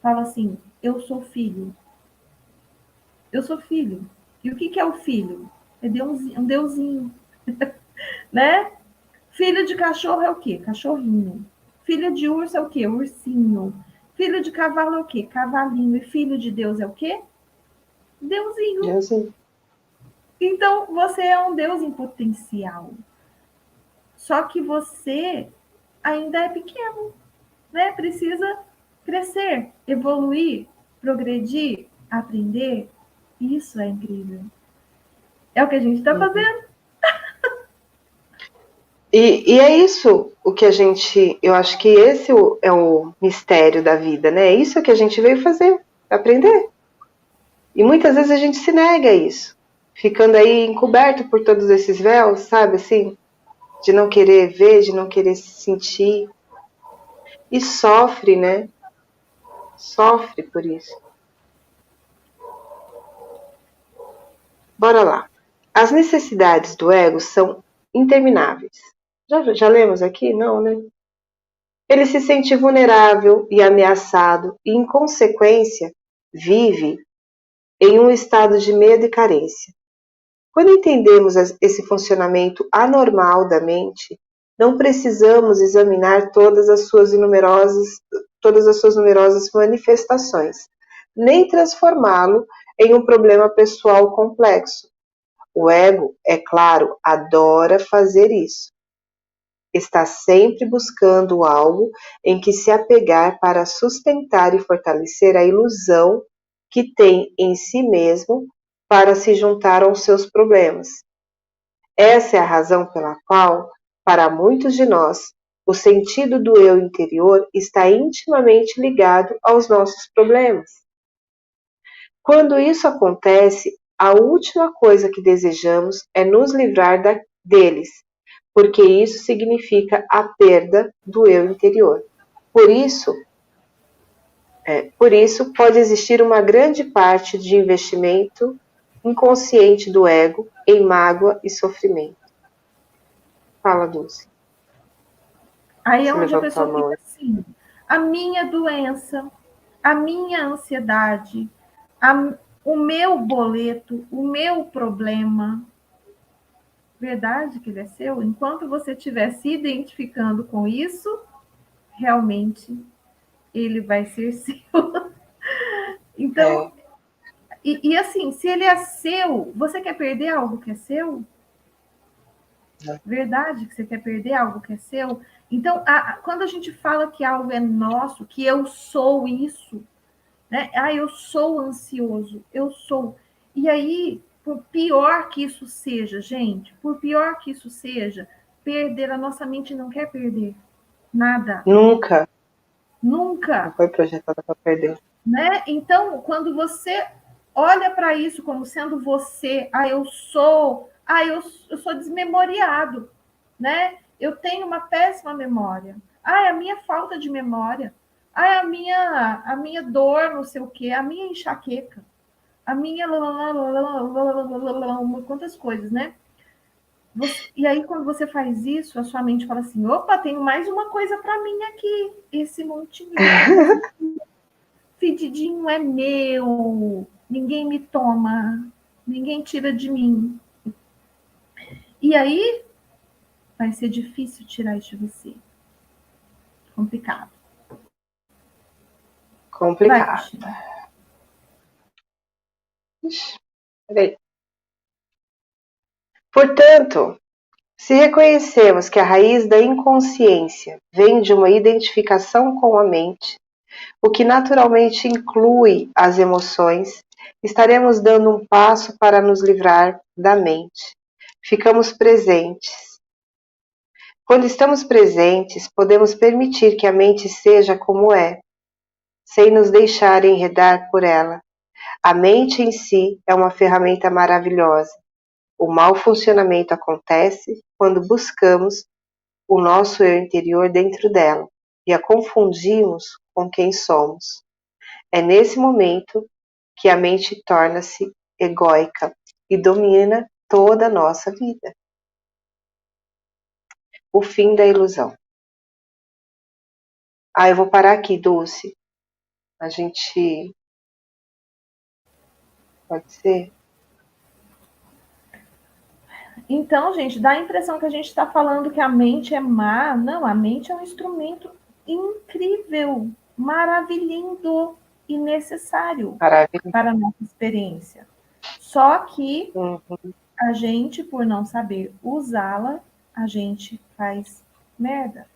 fala assim, eu sou filho. Eu sou filho. E o que é o filho? É um deusinho, né? Filho de cachorro é o quê? Cachorrinho. Filho de urso é o quê? Ursinho. Filho de cavalo é o quê? Cavalinho. E filho de Deus é o quê? Deusinho. Então, você é um Deus em potencial. Só que você ainda é pequeno, né? Precisa crescer, evoluir, progredir, aprender. Isso é incrível. É o que a gente está fazendo. E é isso o que a gente. Eu acho que esse é o mistério da vida, né? É isso que a gente veio fazer, aprender. E muitas vezes a gente se nega a isso, ficando aí encoberto por todos esses véus, sabe assim? De não querer ver, de não querer sentir. E sofre, né? Sofre por isso. Bora lá. As necessidades do ego são intermináveis. Já lemos aqui? Não, né? Ele se sente vulnerável e ameaçado e, em consequência, vive em um estado de medo e carência. Quando entendemos esse funcionamento anormal da mente, não precisamos examinar todas as suas numerosas manifestações, nem transformá-lo em um problema pessoal complexo. O ego, é claro, adora fazer isso. Está sempre buscando algo em que se apegar para sustentar e fortalecer a ilusão que tem em si mesmo para se juntar aos seus problemas. Essa é a razão pela qual, para muitos de nós, o sentido do eu interior está intimamente ligado aos nossos problemas. Quando isso acontece, a última coisa que desejamos é nos livrar deles, porque isso significa a perda do eu interior. Por isso, pode existir uma grande parte de investimento inconsciente do ego em mágoa e sofrimento. Fala, Dulce. Aí é Você onde a levantou a pessoa mão. fica assim, a minha doença, a minha ansiedade, o meu boleto, o meu problema. Verdade que ele é seu? Enquanto você estiver se identificando com isso, realmente ele vai ser seu. Então, e assim, se ele é seu, você quer perder algo que é seu? Verdade que você quer perder algo que é seu? Então, quando a gente fala que algo é nosso, que eu sou isso, né? Ah, eu sou ansioso, eu sou. E aí, por pior que isso seja, gente, por pior que isso seja, perder, a nossa mente não quer perder nada. Nunca. Nunca. Não foi projetada para perder. Né? Então, quando você olha para isso como sendo você, eu sou, eu sou desmemoriado, né? Eu tenho uma péssima memória. A minha falta de memória. A minha dor, não sei o quê, a minha enxaqueca, a minha quantas coisas, né? E aí, quando você faz isso, a sua mente fala assim: opa, tenho mais uma coisa para mim aqui. Esse montinho de coisa fedidinho é meu, ninguém me toma, ninguém tira de mim. E aí vai ser difícil tirar isso de você. Complicado. Vai, Complicado. Cristina. Peraí. Portanto, se reconhecemos que a raiz da inconsciência vem de uma identificação com a mente, o que naturalmente inclui as emoções, estaremos dando um passo para nos livrar da mente. Ficamos presentes. Quando estamos presentes, podemos permitir que a mente seja como é, sem nos deixar enredar por ela. A mente em si é uma ferramenta maravilhosa. O mau funcionamento acontece quando buscamos o nosso eu interior dentro dela e a confundimos com quem somos. É nesse momento que a mente torna-se egóica e domina toda a nossa vida. O fim da ilusão. Eu vou parar aqui, Dulce. A gente. Pode ser? Então, gente, dá a impressão que a gente está falando que a mente é má. Não, a mente é um instrumento incrível, maravilhoso e necessário Maravilha. para a nossa experiência. Só que Uhum. a gente, por não saber usá-la, a gente faz merda.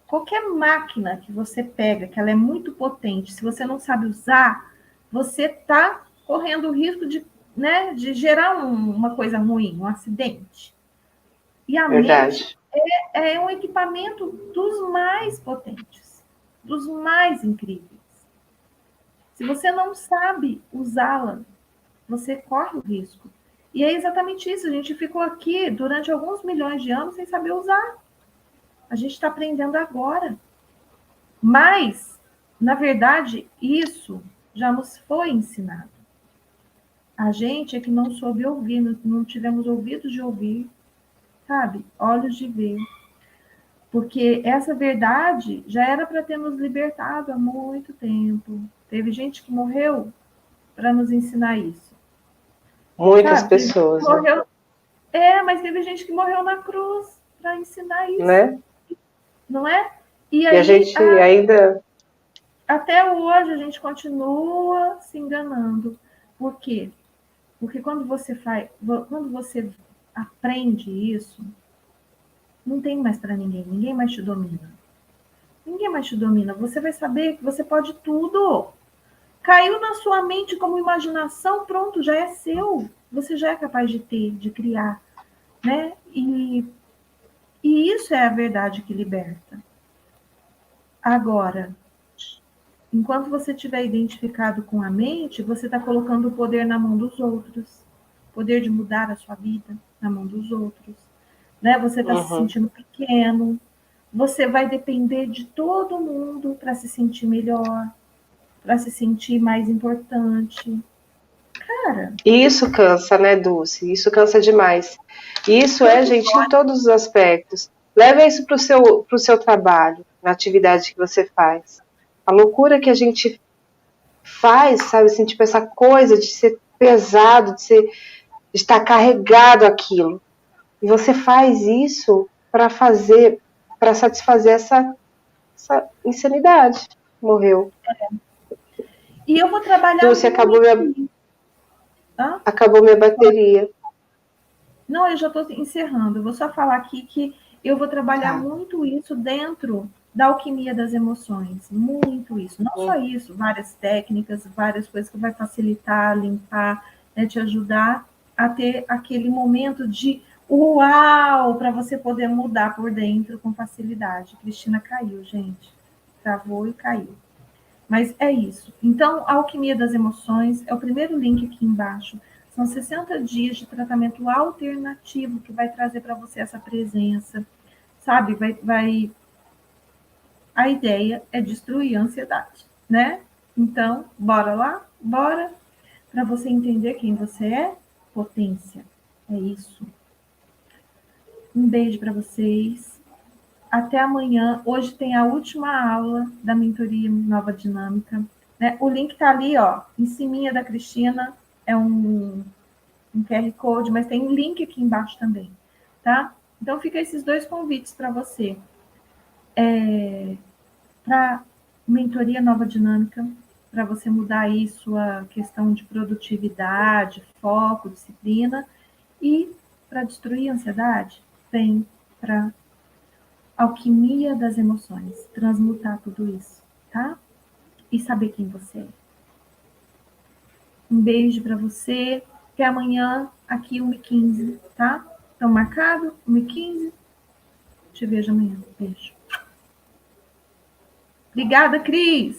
Qualquer máquina que você pega, que ela é muito potente, se você não sabe usar, você está correndo o risco de, né, de gerar uma coisa ruim, um acidente. E a mente Verdade. é um equipamento dos mais potentes, dos mais incríveis. Se você não sabe usá-la, você corre o risco. E é exatamente isso. A gente ficou aqui durante alguns milhões de anos sem saber usar. A gente está aprendendo agora. Mas, na verdade, isso já nos foi ensinado. A gente é que não soube ouvir, não tivemos ouvidos de ouvir, sabe? Olhos de ver. Porque essa verdade já era para ter nos libertado há muito tempo. Teve gente que morreu para nos ensinar isso. Muitas Sabe? Teve gente que pessoas, né? morreu. Mas teve gente que morreu na cruz para ensinar isso, Né? não é? E E a aí, gente ainda. até hoje, a gente continua se enganando. Por quê? Porque quando você aprende isso, não tem mais para ninguém, ninguém mais te domina. Ninguém mais te domina. Você vai saber que você pode tudo. Caiu na sua mente como imaginação, pronto, já é seu. Você já é capaz de ter, de criar, né? E isso é a verdade que liberta. Agora, enquanto você estiver identificado com a mente, você está colocando o poder na mão dos outros. poder de mudar a sua vida na mão dos outros, né? Você está se sentindo pequeno, você vai depender de todo mundo para se sentir melhor, para se sentir mais importante. Cara. E isso cansa, né, Dulce? Isso cansa demais. E isso é, gente, em todos os aspectos. Leva isso pro seu trabalho, na atividade que você faz. A loucura que a gente faz, sabe, assim, tipo, essa coisa de ser pesado, de estar carregado aquilo. E você faz isso para satisfazer essa insanidade. Morreu. E eu vou trabalhar Dulce, acabou minha bateria. Não, eu já estou encerrando. Eu vou só falar aqui que eu vou trabalhar muito isso dentro da alquimia das emoções. Muito isso. Não só isso, várias técnicas, várias coisas que vai facilitar, limpar, né, te ajudar a ter aquele momento de uau, para você poder mudar por dentro com facilidade. Cristina caiu, gente. Travou e caiu. Mas é isso. Então, a alquimia das emoções é o primeiro link aqui embaixo. São 60 dias de tratamento alternativo que vai trazer para você essa presença, sabe? A ideia é destruir a ansiedade, né? Então, bora lá? Bora! Para você entender quem você é, potência. É isso. Um beijo para vocês. Até amanhã. Hoje tem a última aula da mentoria Nova Dinâmica. Né? O link está ali, ó, em cima da Cristina. É um QR Code, mas tem um link aqui embaixo também, tá? Então, fica esses dois convites para você. Para mentoria Nova Dinâmica, para você mudar aí sua questão de produtividade, foco, disciplina. E para destruir a ansiedade, vem para alquimia das emoções, transmutar tudo isso, tá? E saber quem você é. Um beijo para você. Até amanhã, aqui 1h15, tá? Então, marcado? 1h15. Te vejo amanhã. Beijo. Obrigada, Cris.